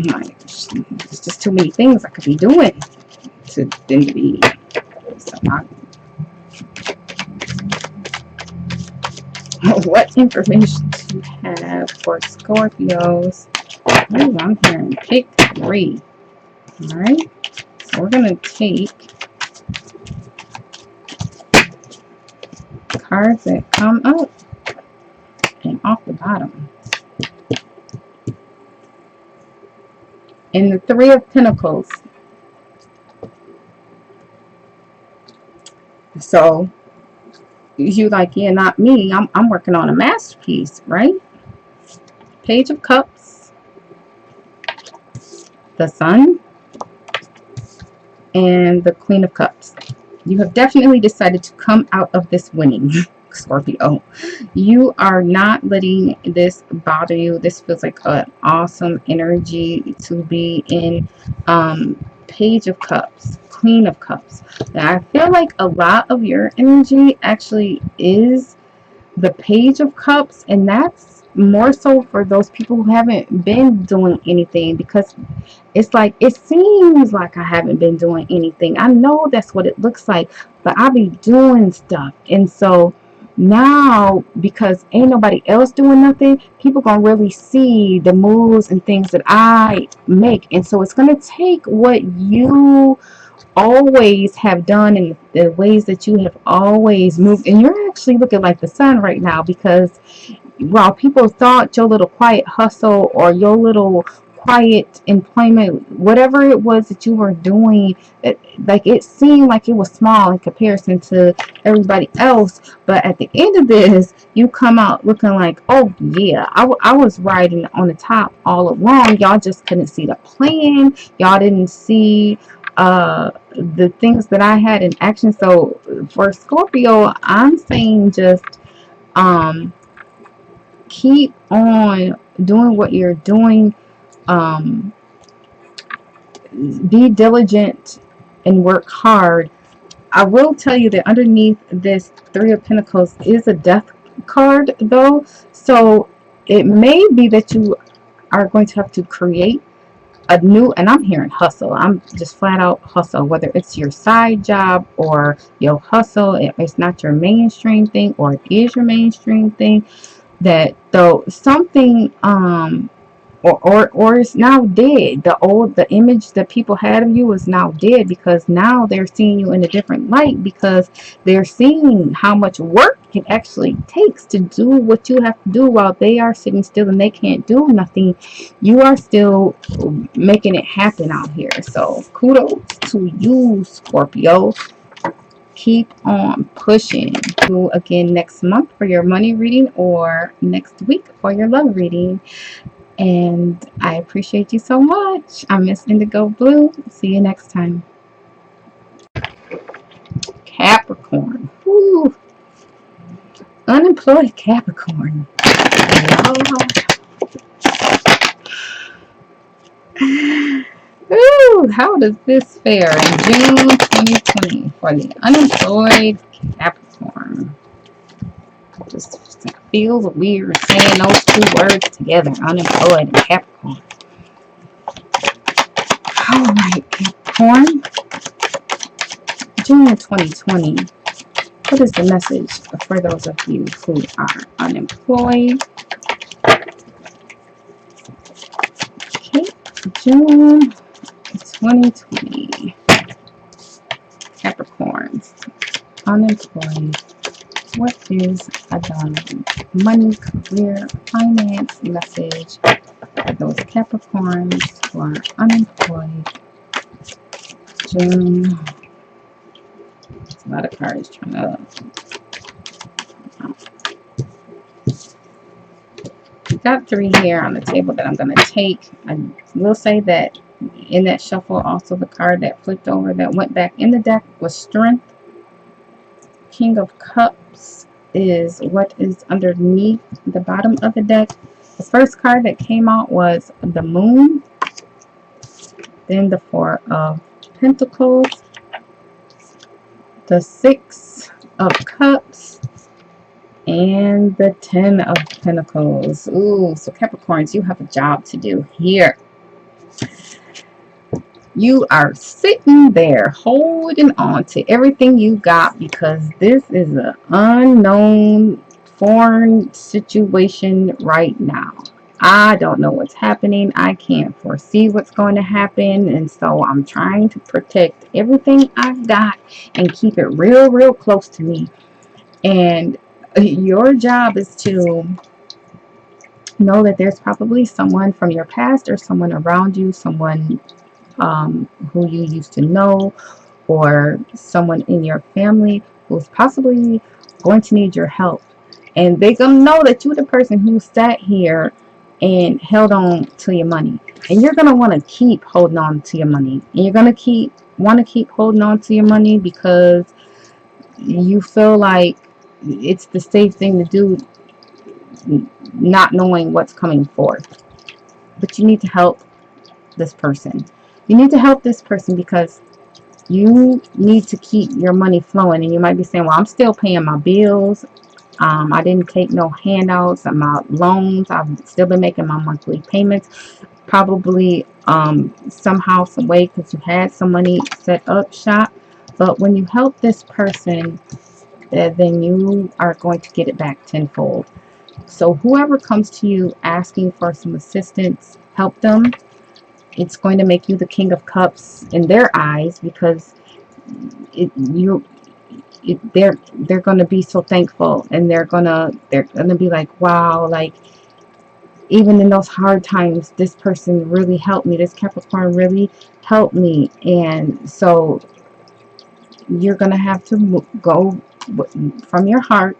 Like, it's just too many things I could be doing to then be. So what information do you have for Scorpios? Ooh, I'm hearing pick 3. Alright. So we're going to take cards that come up and off the bottom. And the 3 of Pentacles. So you like, yeah, not me. I'm working on a masterpiece, right? Page of Cups, the Sun, and the Queen of Cups. You have definitely decided to come out of this winning, Scorpio. You are not letting this bother you. This feels like an awesome energy to be in. Page of Cups, Queen of Cups. Now, I feel like a lot of your energy actually is the Page of Cups, and that's more so for those people who haven't been doing anything, because it's like, it seems like I haven't been doing anything. I know that's what it looks like, but I be doing stuff. And so Now, because ain't nobody else doing nothing, people gonna really see the moves and things that I make. And so it's gonna take what you always have done and the ways that you have always moved. And you're actually looking like the sun right now, because while people thought your little quiet hustle or your little quiet employment, whatever it was that you were doing, like it seemed like it was small in comparison to everybody else. But at the end of this, you come out looking like, oh yeah, I was riding on the top all along. Y'all just couldn't see the plan. Y'all didn't see the things that I had in action. So for Scorpio, I'm saying just um keep on doing what you're doing. Um, be diligent and work hard. I will tell you that underneath this Three of Pentacles is a death card, though. So it may be that you are going to have to create a new, and I'm hearing hustle. I'm just flat out hustle, whether it's your side job or your hustle. It's not your mainstream thing, or it is your mainstream thing. That though something or it's now dead. The image that people had of you is now dead, because now they're seeing you in a different light, because they're seeing how much work it actually takes to do what you have to do. While they are sitting still and they can't do nothing, you are still making it happen out here. So kudos to you, Scorpio. Keep on pushing. Again next month for your money reading, or next week for your love reading. And I appreciate you so much. I'm Miss Indigo Blue. See you next time. Capricorn. Woo. Unemployed Capricorn. Ooh, how does this fare in June 2020 for the unemployed Capricorn? Just feels weird saying those two words together, unemployed and Capricorn. All right, Capricorn. June 2020. What is the message for those of you who are unemployed? Okay, June 2020. Capricorns, unemployed. What is the money, career, finance message for those Capricorns who are unemployed? June. There's a lot of cards trying to. Got three here on the table that I'm going to take. I will say that in that shuffle, also the card that flipped over that went back in the deck was Strength. King of Cups is what is underneath the bottom of the deck. The first card that came out was the Moon, then the Four of Pentacles, the Six of Cups, and the Ten of Pentacles. Ooh, so Capricorns, you have a job to do here. You are sitting there holding on to everything you got, because this is an unknown foreign situation right now. I don't know what's happening. I can't foresee what's going to happen. And so I'm trying to protect everything I've got and keep it real, real close to me. And your job is to know that there's probably someone from your past or someone around you, someone who you used to know, or someone in your family who's possibly going to need your help. And they're going to know that you're the person who sat here and held on to your money. And you're going to want to keep holding on to your money. And you're going to want to keep holding on to your money because you feel like it's the safe thing to do, not knowing what's coming forth. But you need to help this person. You need to help this person because you need to keep your money flowing. And you might be saying, well, I'm still paying my bills. I didn't take no handouts. I'm out loans. I've still been making my monthly payments. Probably somehow, some way, because you had some money set up shop. But when you help this person, then you are going to get it back tenfold. So whoever comes to you asking for some assistance, help them. It's going to make you the King of Cups in their eyes, because they're going to be so thankful, and they're gonna be like, wow, like, even in those hard times, this person really helped me. This Capricorn really helped me. And so you're going to have to go from your heart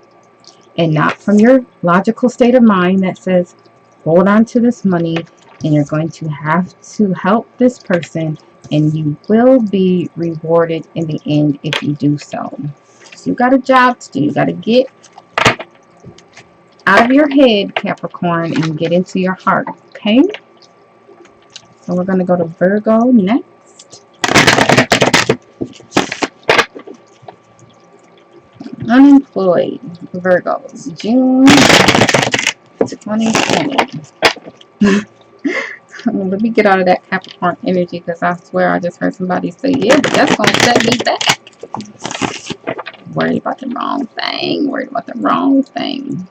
and not from your logical state of mind that says, hold on to this money. And you're going to have to help this person, and you will be rewarded in the end if you do so. So you got a job to do. You got to get out of your head, Capricorn, and get into your heart. Okay? So we're going to go to Virgo next. Unemployed Virgos, June 2020. Let me get out of that Capricorn energy, because I swear I just heard somebody say, yeah, but that's going to set me back. Worried about the wrong thing. Worried about the wrong thing.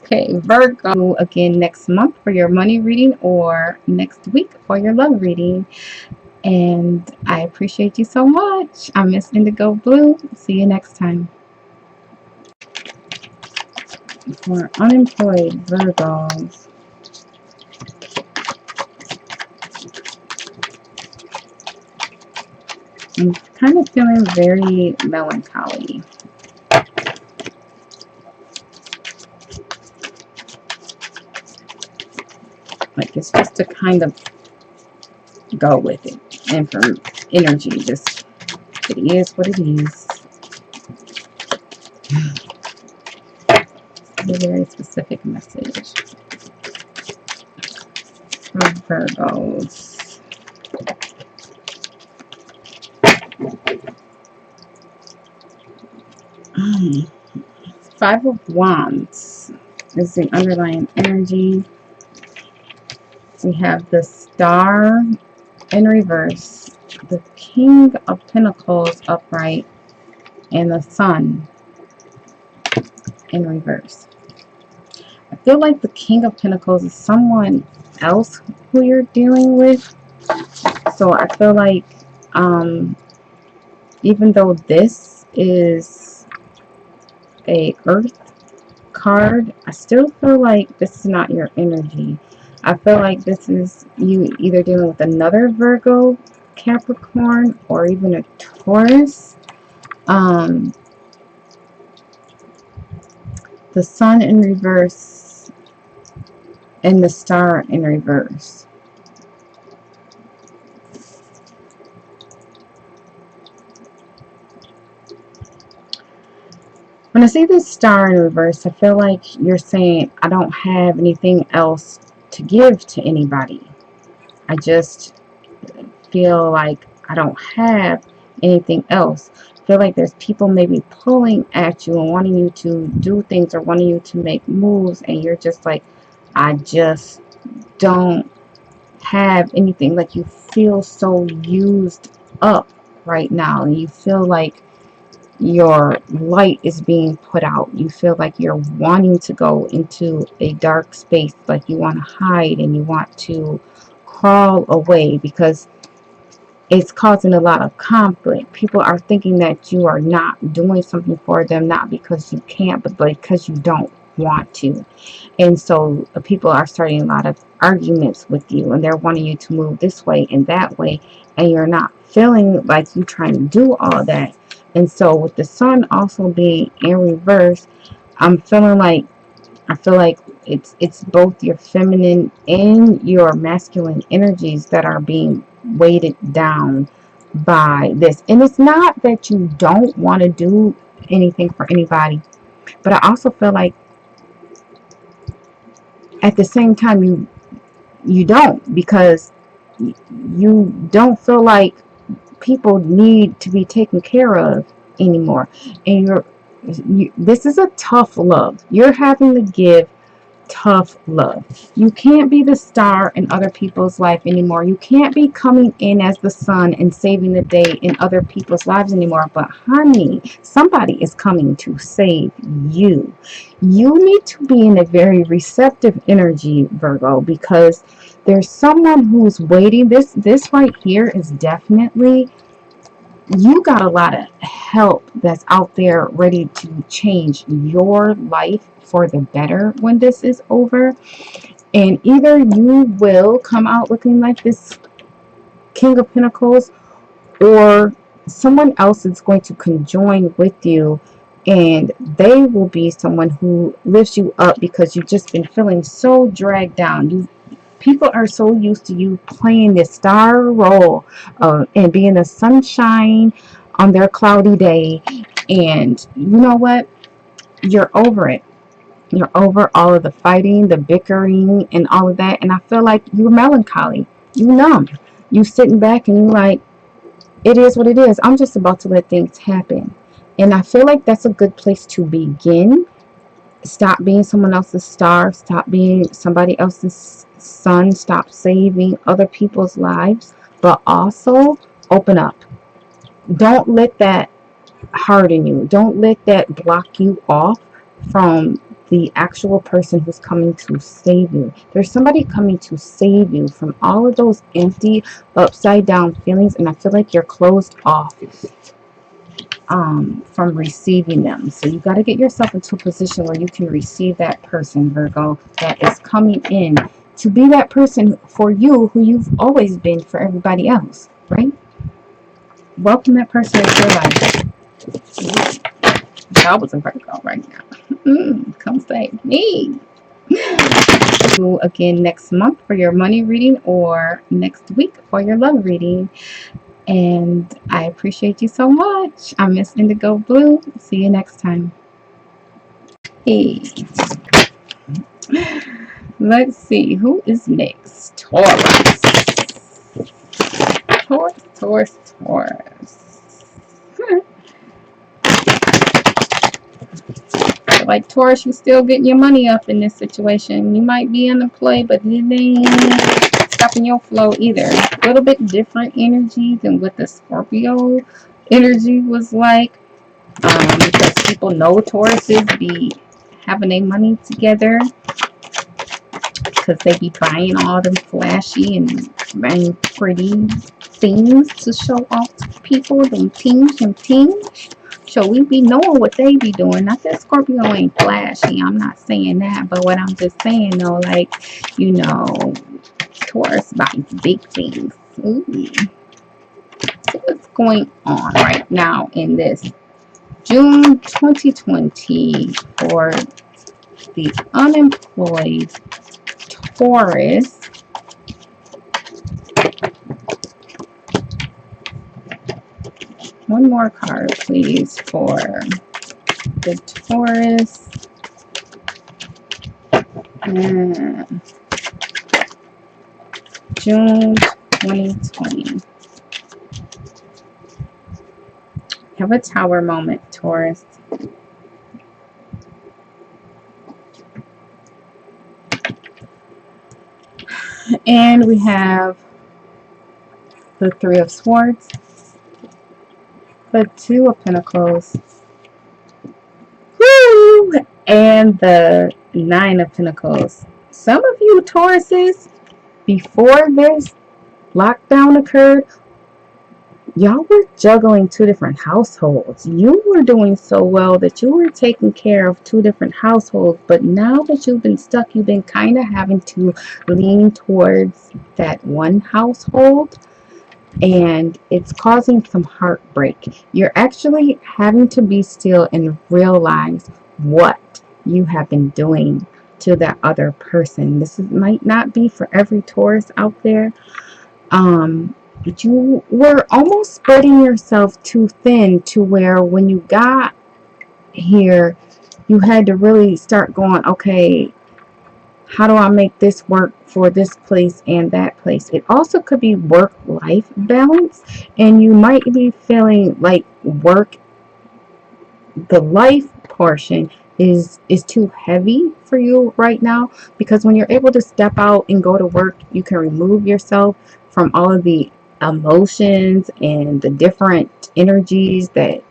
Okay, Virgo, again next month for your money reading, or next week for your love reading. And I appreciate you so much. I'm Miss Indigo Blue. See you next time. For unemployed Virgos, I'm kind of feeling very melancholy. Like, it's just to kind of go with it. And for energy, just, it is what it is. A very specific message for Virgos. Five of Wands is the underlying energy. We have the Star in reverse, the King of Pentacles upright, and the Sun in reverse. I feel like the King of Pentacles is someone else who you're dealing with. So I feel like even though this is a Earth card, I still feel like this is not your energy. I feel like this is you either dealing with another Virgo, Capricorn, or even a Taurus. The Sun in reverse and the Star in reverse. When I see this Star in reverse, I feel like you're saying, I don't have anything else to give to anybody. I just feel like I don't have anything else. I feel like there's people maybe pulling at you and wanting you to do things or wanting you to make moves, and you're just like, I just don't have anything. Like, you feel so used up right now, and you feel like your light is being put out. You feel like you're wanting to go into a dark space, like you want to hide and you want to crawl away, because it's causing a lot of conflict. People are thinking that you are not doing something for them, not because you can't, but because you don't want to. And so people are starting a lot of arguments with you, and they're wanting you to move this way and that way, and you're not feeling like you're trying to do all that. And so with the Sun also being in reverse, I feel like it's both your feminine and your masculine energies that are being weighted down by this. And it's not that you don't want to do anything for anybody, but I also feel like at the same time you don't, because you don't feel like people need to be taken care of anymore. And this is a tough love. You're having to give tough love. You can't be the star in other people's life anymore. You can't be coming in as the sun and saving the day in other people's lives anymore. But honey, somebody is coming to save you. You need to be in a very receptive energy, Virgo, because there's someone who's waiting. This right here is definitely, you got a lot of help that's out there ready to change your life for the better when this is over. And either you will come out looking like this King of Pentacles, or someone else is going to conjoin with you, and they will be someone who lifts you up because you've just been feeling so dragged down. People are so used to you playing this star role and being the sunshine on their cloudy day. And you know what? You're over it. You're over all of the fighting, the bickering, and all of that. And I feel like you're melancholy. You numb. You sitting back and you like, it is what it is. I'm just about to let things happen. And I feel like that's a good place to begin. Stop being someone else's star. Stop being somebody else's sun. Stop saving other people's lives. But also open up. Don't let that harden you. Don't let that block you off from the actual person who's coming to save you. There's somebody coming to save you from all of those empty, upside down feelings, and I feel like you're closed off from receiving them. So you got to get yourself into a position where you can receive that person, Virgo, that is coming in to be that person for you who you've always been for everybody else, right? Welcome that person into your life. That was a Virgo right now. Come save me. Again next month for your money reading, or next week for your love reading. And I appreciate you so much. I'm Miss Indigo Blue. See you next time. Hey, let's see who is next. Taurus. Taurus. Like Taurus, you still getting your money up in this situation. You might be unemployed, but it ain't stopping your flow either. A little bit different energy than what the Scorpio energy was like. Because people know Tauruses be having their money together because they be buying all them flashy and buying pretty things to show off to people. Them tings. So we be knowing what they be doing. Not that Scorpio ain't flashy. I'm not saying that. But what I'm just saying though, like, you know, Taurus buys big things. Ooh. So what's going on right now in this June 2020 for the unemployed Taurus? One more card, please, for the Taurus. June 2020. Have a tower moment, Taurus. And we have the Three of Swords, the Two of Pentacles, woo, and the Nine of Pentacles. Some of you Tauruses, before this lockdown occurred, y'all were juggling two different households. You were doing so well that you were taking care of two different households, but now that you've been stuck, you've been kind of having to lean towards that one household, and it's causing some heartbreak. You're actually having to be still and realize what you have been doing to that other person. Might not be for every Taurus out there. But you were almost spreading yourself too thin to where when you got here, you had to really start going, okay, how do I make this work for this place and that place? It also could be work-life balance, and you might be feeling like work, the life portion is too heavy for you right now, because when you're able to step out and go to work, you can remove yourself from all of the emotions and the different energies that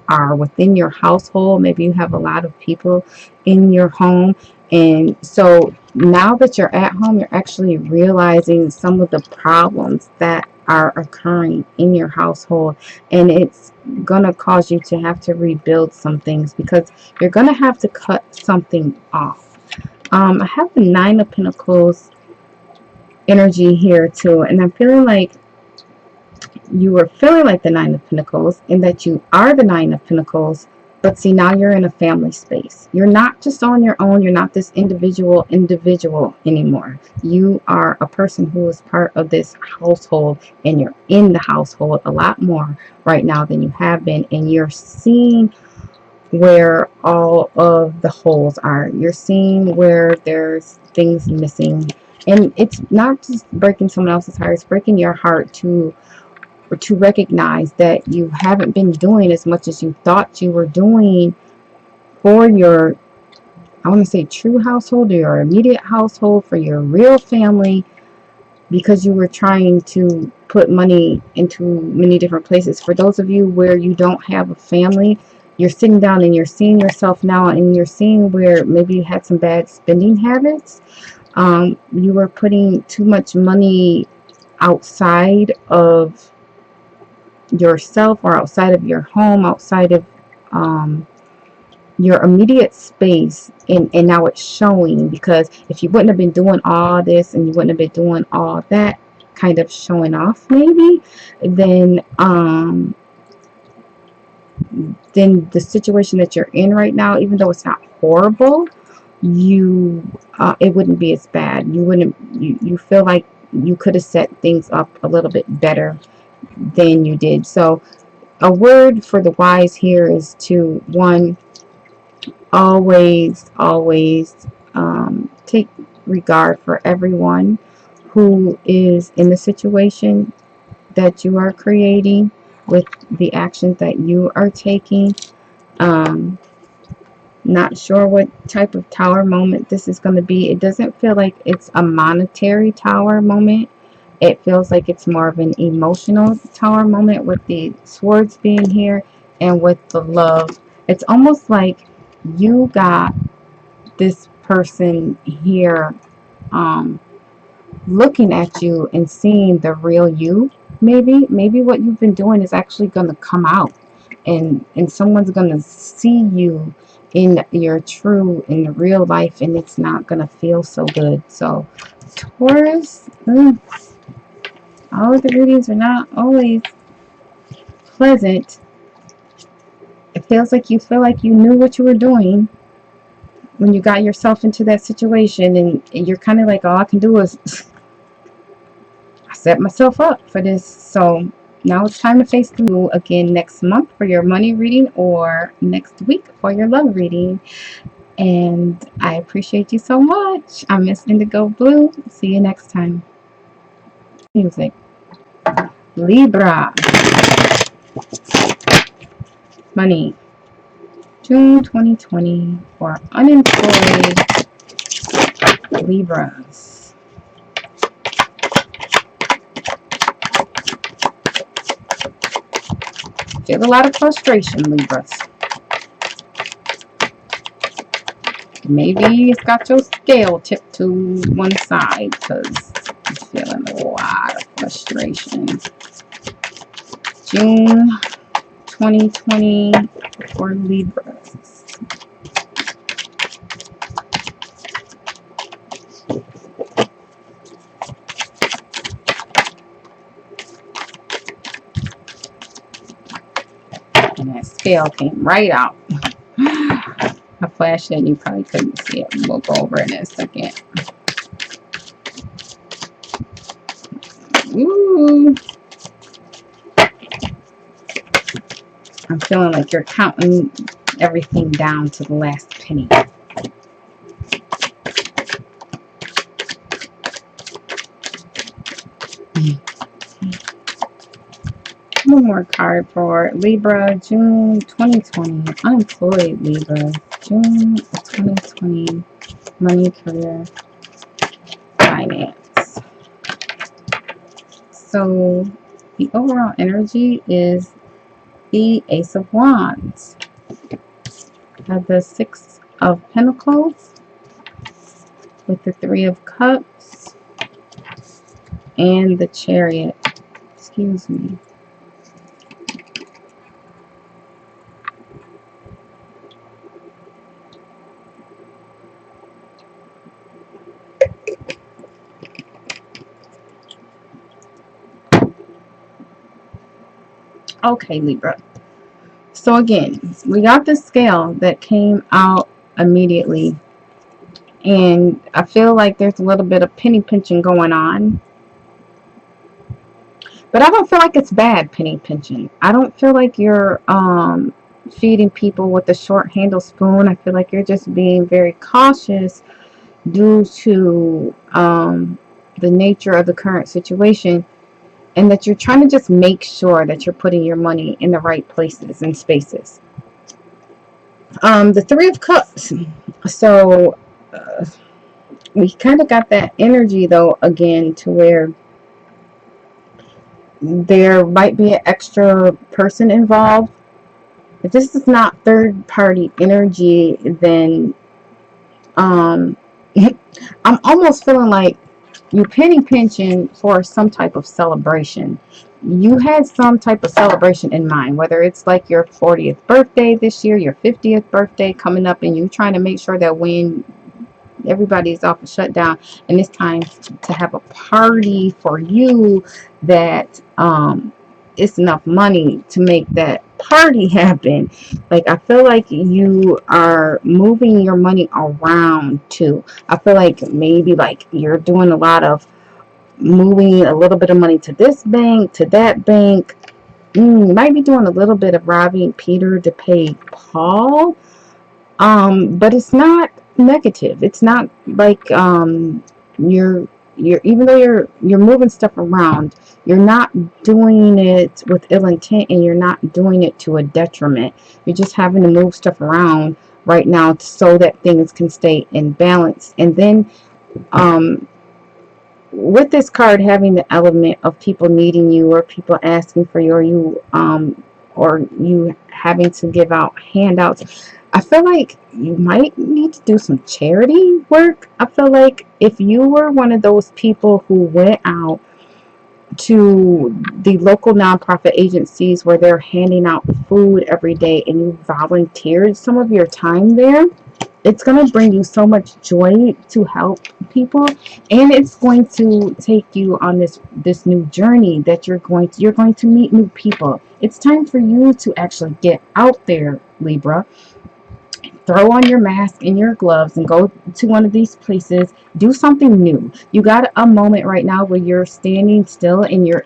are within your household. Maybe you have a lot of people in your home, and so now that you're at home, you're actually realizing some of the problems that are occurring in your household, and it's gonna cause you to have to rebuild some things, because you're gonna have to cut something off. I have the Nine of Pentacles energy here too, and I'm feeling like you were feeling like the Nine of Pentacles, and that you are the Nine of Pentacles, but see, now you're in a family space. You're not just on your own. You're not this individual anymore. You are a person who is part of this household, and you're in the household a lot more right now than you have been, and you're seeing where all of the holes are. You're seeing where there's things missing, and it's not just breaking someone else's heart, it's breaking your heart to recognize that you haven't been doing as much as you thought you were doing for your, I want to say, true household, or your immediate household, for your real family, because you were trying to put money into many different places. For those of you where you don't have a family, you're sitting down and you're seeing yourself now, and you're seeing where maybe you had some bad spending habits. You were putting too much money outside of yourself, or outside of your home, outside of your immediate space, and now it's showing, because if you wouldn't have been doing all this, and you wouldn't have been doing all that, kind of showing off maybe, then then the situation that you're in right now, even though it's not horrible, you it wouldn't be as bad. You feel like you could have set things up a little bit better than you did. So a word for the wise here is to, one, always take regard for everyone who is in the situation that you are creating with the actions that you are taking. Um, Not sure what type of tower moment this is going to be. It doesn't feel like it's a monetary tower moment. It feels like it's more of an emotional tower moment, with the swords being here and with the love. It's almost like you got this person here looking at you and seeing the real you. Maybe what you've been doing is actually going to come out, and someone's going to see you in your true, in real life, and it's not going to feel so good. So Taurus, all of the readings are not always pleasant. It feels like you feel like you knew what you were doing when you got yourself into that situation, and you're kind of like, all I can do is I set myself up for this. So now it's time to face the moon again next month for your money reading, or next week for your love reading. And I appreciate you so much. I'm Miss Indigo Blue. See you next time. Music. Libra. Money. June 2020 for unemployed Libras. Feel a lot of frustration, Libras. Maybe it's got your scale tipped to one side, because you're feeling a lot of frustration. June 2020 for Libras. And that scale came right out. I flashed it and you probably couldn't see it. We'll go over it in a second. Ooh. I'm feeling like you're counting everything down to the last penny. one more card for Libra, June 2020. Unemployed Libra, June 2020. Money, career, finance. So the overall energy is the Ace of Wands, the Six of Pentacles with the Three of Cups and the Chariot. Excuse me. Okay, Libra. So again, we got the scale that came out immediately, and I feel like there's a little bit of penny pinching going on, but I don't feel like it's bad penny pinching. I don't feel like you're feeding people with a short handle spoon. I feel like you're just being very cautious due to the nature of the current situation, and that you're trying to just make sure that you're putting your money in the right places and spaces. The Three of Cups. So we kind of got that energy though again, to where there might be an extra person involved. If this is not third party energy, then I'm almost feeling like you penny pinching for some type of celebration. You had some type of celebration in mind, whether it's like your 40th birthday this year, your 50th birthday coming up, and you trying to make sure that when everybody's off a shutdown and it's time to have a party for you, that it's enough money to make that party happen. Like, I feel like you are moving your money around too. I feel like maybe like you're doing a lot of moving a little bit of money to this bank, to that bank. Might be doing a little bit of robbing Peter to pay Paul. But it's not negative. It's not like you're even though you're moving stuff around, you're not doing it with ill intent, and you're not doing it to a detriment. You're just having to move stuff around right now so that things can stay in balance. And then um with this card having the element of people needing you, or people asking for you, or you having to give out handouts, I feel like you might need to do some charity work. I feel like if you were one of those people who went out to the local nonprofit agencies where they're handing out food every day, and you volunteered some of your time there, it's going to bring you so much joy to help people, and it's going to take you on this new journey that you're going to meet new people. It's time for you to actually get out there, Libra. Throw on your mask and your gloves and go to one of these places. Do something new. You got a moment right now where you're standing still, and you're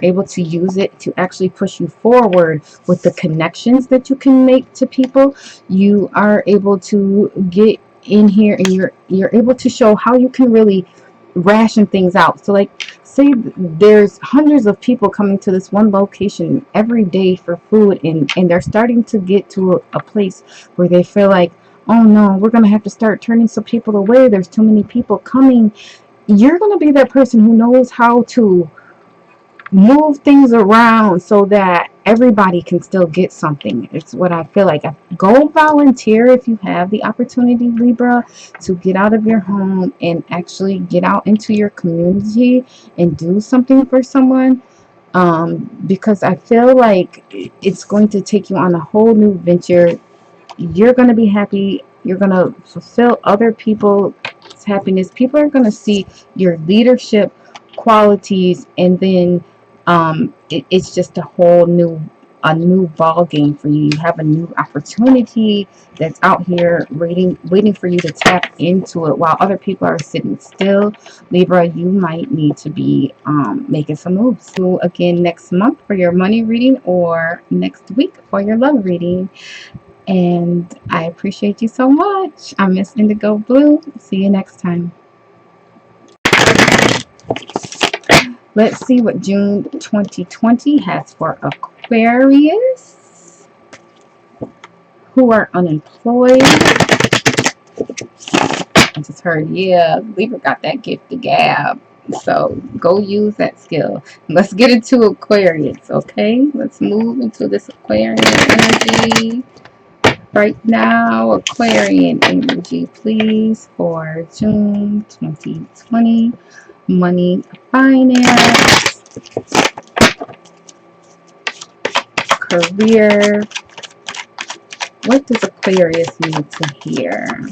able to use it to actually push you forward with the connections that you can make to people. You are able to get in here, and you're able to show how you can really ration things out. So like, say there's hundreds of people coming to this one location every day for food, and they're starting to get to a place where they feel like, oh no, we're going to have to start turning some people away, there's too many people coming. You're going to be that person who knows how to move things around so that everybody can still get something. It's what I feel like. Go volunteer if you have the opportunity, Libra, to get out of your home and actually get out into your community and do something for someone. Because I feel like it's going to take you on a whole new venture. You're going to be happy. You're going to fulfill other people's happiness. People are going to see your leadership qualities, and then it's just a new ball game for you. You have a new opportunity that's out here waiting for you to tap into it, while other people are sitting still. Libra, you might need to be making some moves. So again, next month for your money reading, or next week for your love reading. And I appreciate you so much. I'm Miss Indigo Blue. See you next time. Let's see what June 2020 has for Aquarius who are unemployed. I just heard, yeah, Libra got that gift of gab. So go use that skill. Let's get into Aquarius, okay? Let's move into this Aquarian energy. Right now, Aquarian energy, please, for June 2020. Money, finance, career. What does Aquarius need to hear?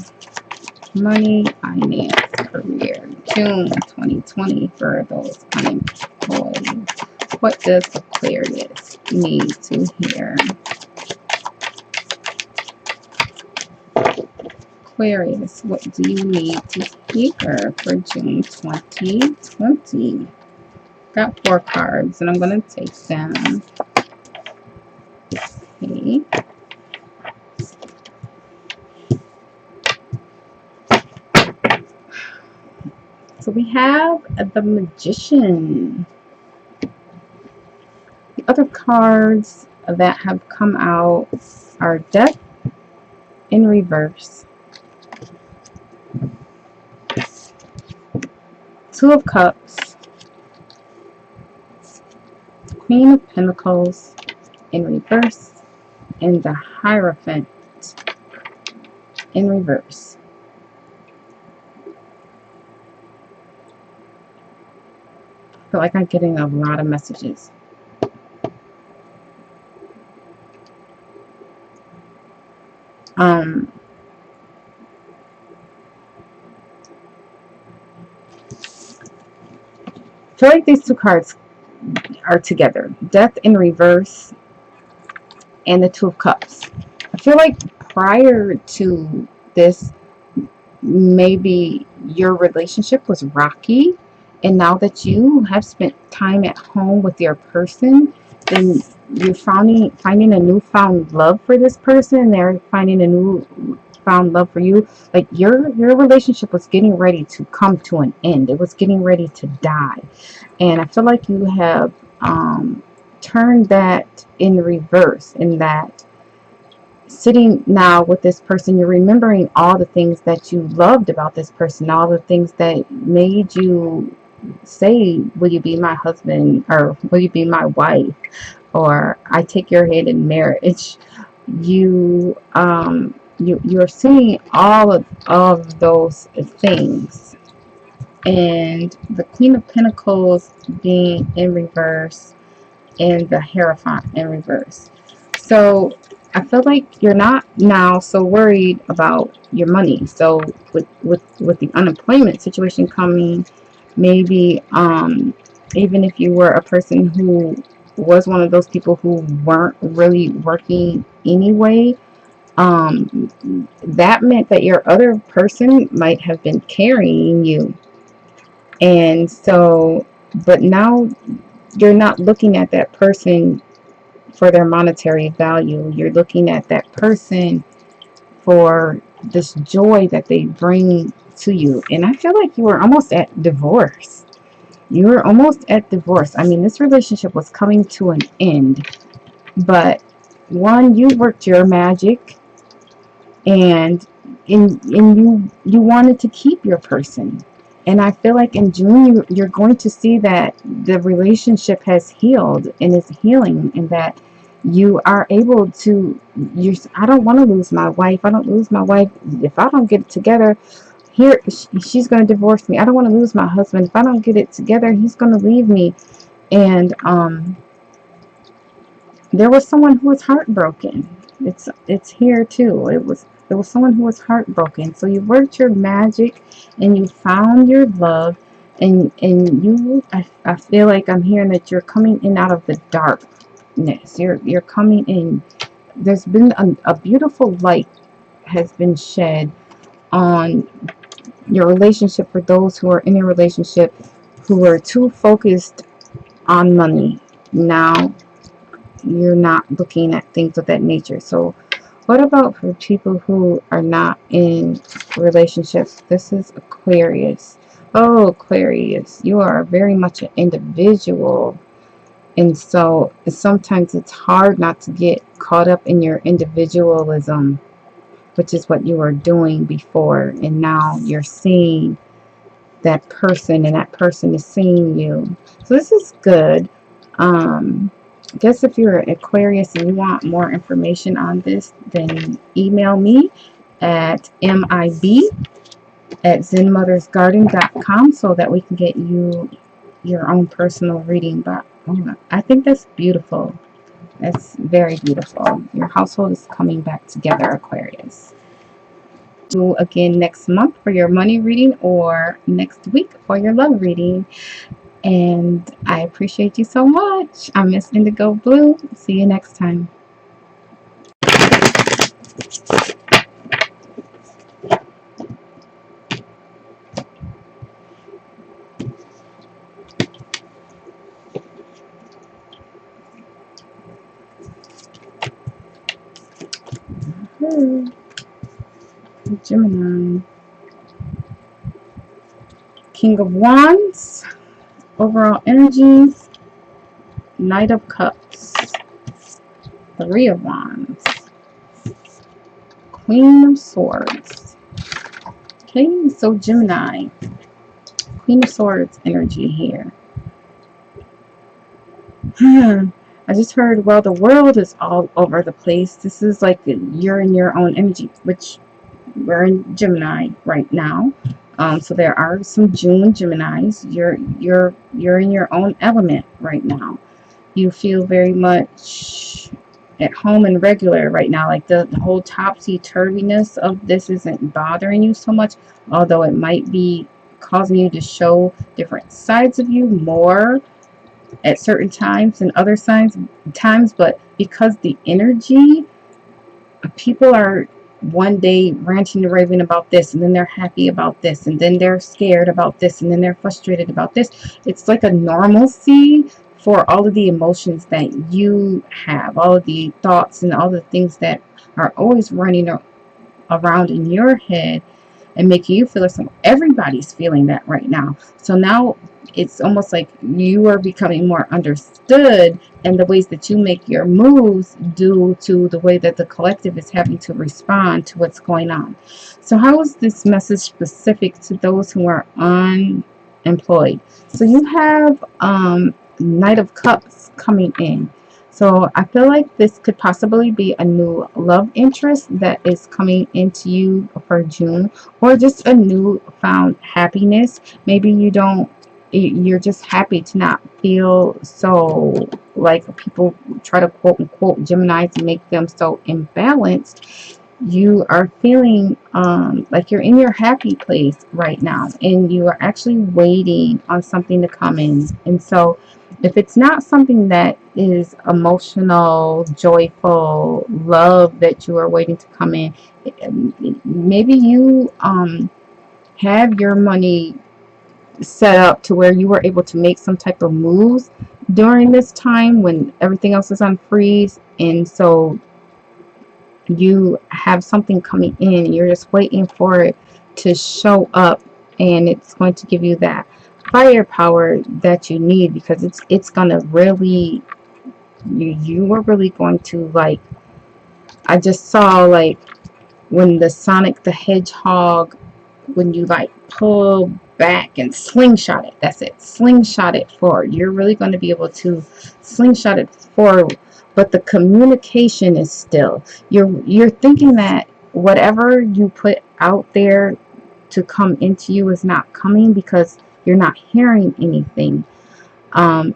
Money, finance, career. June 2020 for those unemployed. What does Aquarius need to hear? Aquarius, what do you need to hear for June 2020? Got 4 cards and I'm going to take them. Okay. So we have the Magician. The other cards that have come out are Death in Reverse, Two of Cups, Queen of Pentacles in reverse, and the Hierophant in reverse. I feel like I'm getting a lot of messages. I feel like these 2 cards are together. Death in Reverse and the Two of Cups. I feel like prior to this, maybe your relationship was rocky, and now that you have spent time at home with your person, then you're finding a newfound love for this person, and they're finding a newfound love for you. Like your relationship was getting ready to come to an end. It was getting ready to die, and I feel like you have turned that in reverse, in that sitting now with this person, you're remembering all the things that you loved about this person, all the things that made you say, will you be my husband, or will you be my wife, or I take your hand in marriage. You're seeing all of those things, and the Queen of Pentacles being in reverse and the Hierophant in reverse. So I feel like you're not now so worried about your money. So with the unemployment situation coming, maybe even if you were a person who was one of those people who weren't really working anyway, that meant that your other person might have been carrying you. And so, but now you're not looking at that person for their monetary value. You're looking at that person for this joy that they bring to you. And I feel like you were almost at divorce. You were almost at divorce. I mean, this relationship was coming to an end. But one, you worked your magic, and you wanted to keep your person. And I feel like in June, you're going to see that the relationship has healed and is healing, and that you are able to, I don't want to lose my wife. I don't lose my wife. If I don't get it together, here, she's going to divorce me. I don't want to lose my husband. If I don't get it together, he's going to leave me. And there was someone who was heartbroken. It's here too. There was someone who was heartbroken. So you worked your magic and you found your love, and you, I feel like I'm hearing that you're coming in out of the darkness. You're coming in. There's been a beautiful light has been shed on your relationship for those who are in a relationship who are too focused on money. Now you're not looking at things of that nature. So what about for people who are not in relationships? This is Aquarius. Oh, Aquarius, you are very much an individual. And so sometimes it's hard not to get caught up in your individualism, which is what you were doing before. And now you're seeing that person and that person is seeing you. So this is good. I guess if you're an Aquarius and you want more information on this, then email me at mib@zenmothersgarden.com so that we can get you your own personal reading. But I think that's beautiful. That's very beautiful. Your household is coming back together, Aquarius. Again next month for your money reading or next week for your love reading. And I appreciate you so much. I'm Miss Indigo Blue. See you next time. Gemini. King of Wands. Overall energies. Knight of Cups. Three of Wands. Queen of Swords. Okay, so Gemini. Queen of Swords energy here. I just heard, well, the world is all over the place. This is like you're in your own energy, which we're in Gemini right now. So there are some June Geminis. You're in your own element right now. You feel very much at home and regular right now. Like the whole topsy-turviness of this isn't bothering you so much, although it might be causing you to show different sides of you more at certain times and other times. But because the energy, people are one day ranting and raving about this, and then they're happy about this, and then they're scared about this, and then they're frustrated about this. It's like a normalcy for all of the emotions that you have, all of the thoughts and all the things that are always running around in your head and making you feel like everybody's feeling that right now. So now it's almost like you are becoming more understood in the ways that you make your moves due to the way that the collective is having to respond to what's going on. So how is this message specific to those who are unemployed? So you have Knight of Cups coming in. So I feel like this could possibly be a new love interest that is coming into you for June, or just a new found happiness. Maybe you're just happy to not feel so, like people try to quote unquote Gemini to make them so imbalanced. You are feeling like you're in your happy place right now, and you are actually waiting on something to come in. And so if it's not something that is emotional, joyful love that you are waiting to come in, maybe you have your money set up to where you were able to make some type of moves during this time when everything else is on freeze, and so you have something coming in, you're just waiting for it to show up, and it's going to give you that firepower that you need, because it's gonna really, you are really going to, like, I just saw like when the Sonic the Hedgehog, when you like pull back and slingshot it, that's it, slingshot it forward. You're really going to be able to slingshot it forward, but the communication is still, you're thinking that whatever you put out there to come into you is not coming because you're not hearing anything. And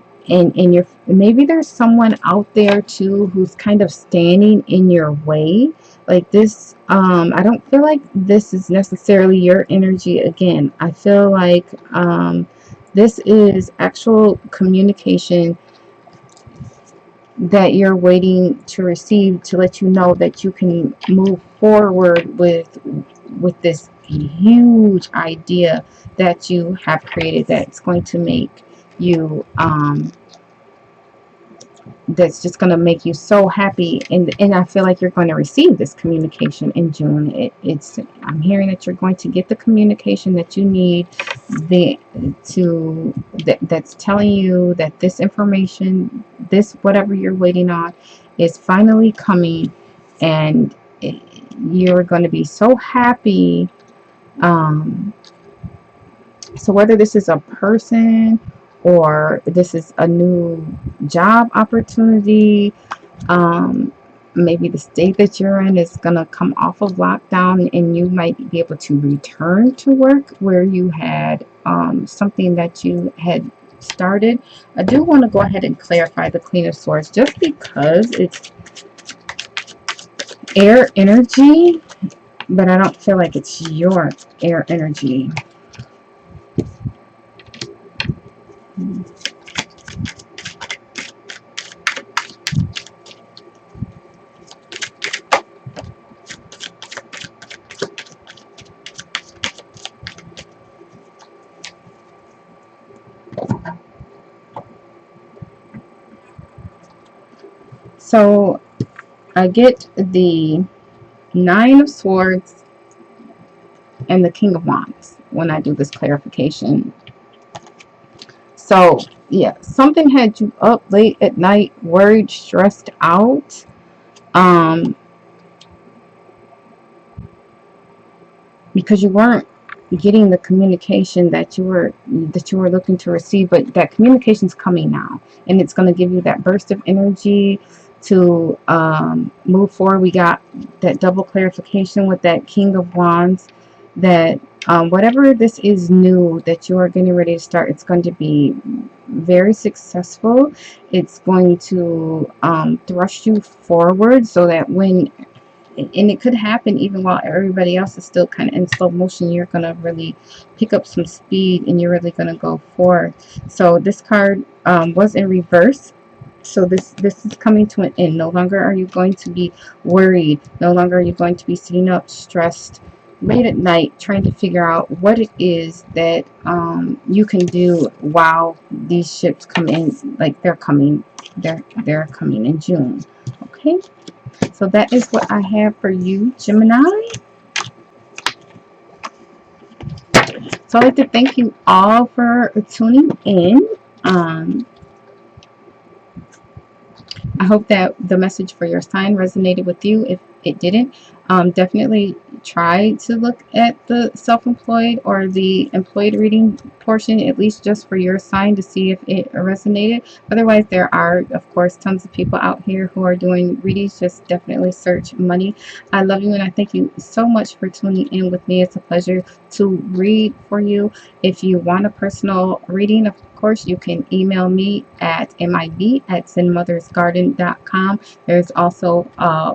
you're, maybe there's someone out there too who's kind of standing in your way like this. I don't feel like this is necessarily your energy. Again, I feel like this is actual communication that you're waiting to receive, to let you know that you can move forward with this huge idea that you have created, that's going to make you that's just going to make you so happy. And I feel like you're going to receive this communication in June. It's, I'm hearing that you're going to get the communication that you need, that's telling you that this information, this whatever you're waiting on, is finally coming, and you're going to be so happy. Um, so whether this is a person or this is a new job opportunity, um, maybe the state that you're in is going to come off of lockdown and you might be able to return to work where you had something that you had started. I do want to go ahead and clarify the Queen of Swords just because it's air energy, but I don't feel like it's your air energy. So I get the Nine of Swords and the King of Wands when I do this clarification. So, yeah, something had you up late at night, worried, stressed out. Um, because you weren't getting the communication that you were looking to receive, but that communication's coming now, and it's going to give you that burst of energy to move forward. We got that double clarification with that King of Wands, that whatever this is new that you are getting ready to start, it's going to be very successful. It's going to thrust you forward so that when, and it could happen even while everybody else is still kind of in slow motion, you're going to really pick up some speed and you're really going to go forward. So this card was in reverse. So this is coming to an end. No longer are you going to be worried. No longer are you going to be sitting up stressed late at night trying to figure out what it is that you can do while these ships come in. Like they're coming in June. Okay, so that is what I have for you, Gemini. So I'd like to thank you all for tuning in. Um, I hope that the message for your sign resonated with you. If it didn't, definitely try to look at the self-employed or the employed reading portion, at least just for your sign, to see if it resonated. Otherwise, there are, of course, tons of people out here who are doing readings. Just definitely search money. I love you, and I thank you so much for tuning in with me. It's a pleasure to read for you. If you want a personal reading, of course, you can email me at mib@zenmothersgarden.com. There's also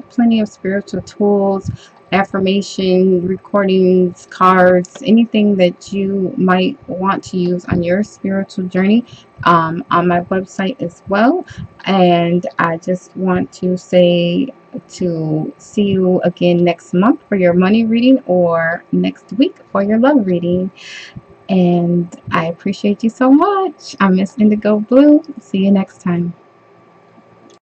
plenty of spiritual tools, affirmation, recordings, cards, anything that you might want to use on your spiritual journey on my website as well. And I just want to say to see you again next month for your money reading or next week for your love reading. And I appreciate you so much. I'm Miss Indigo Blue. See you next time.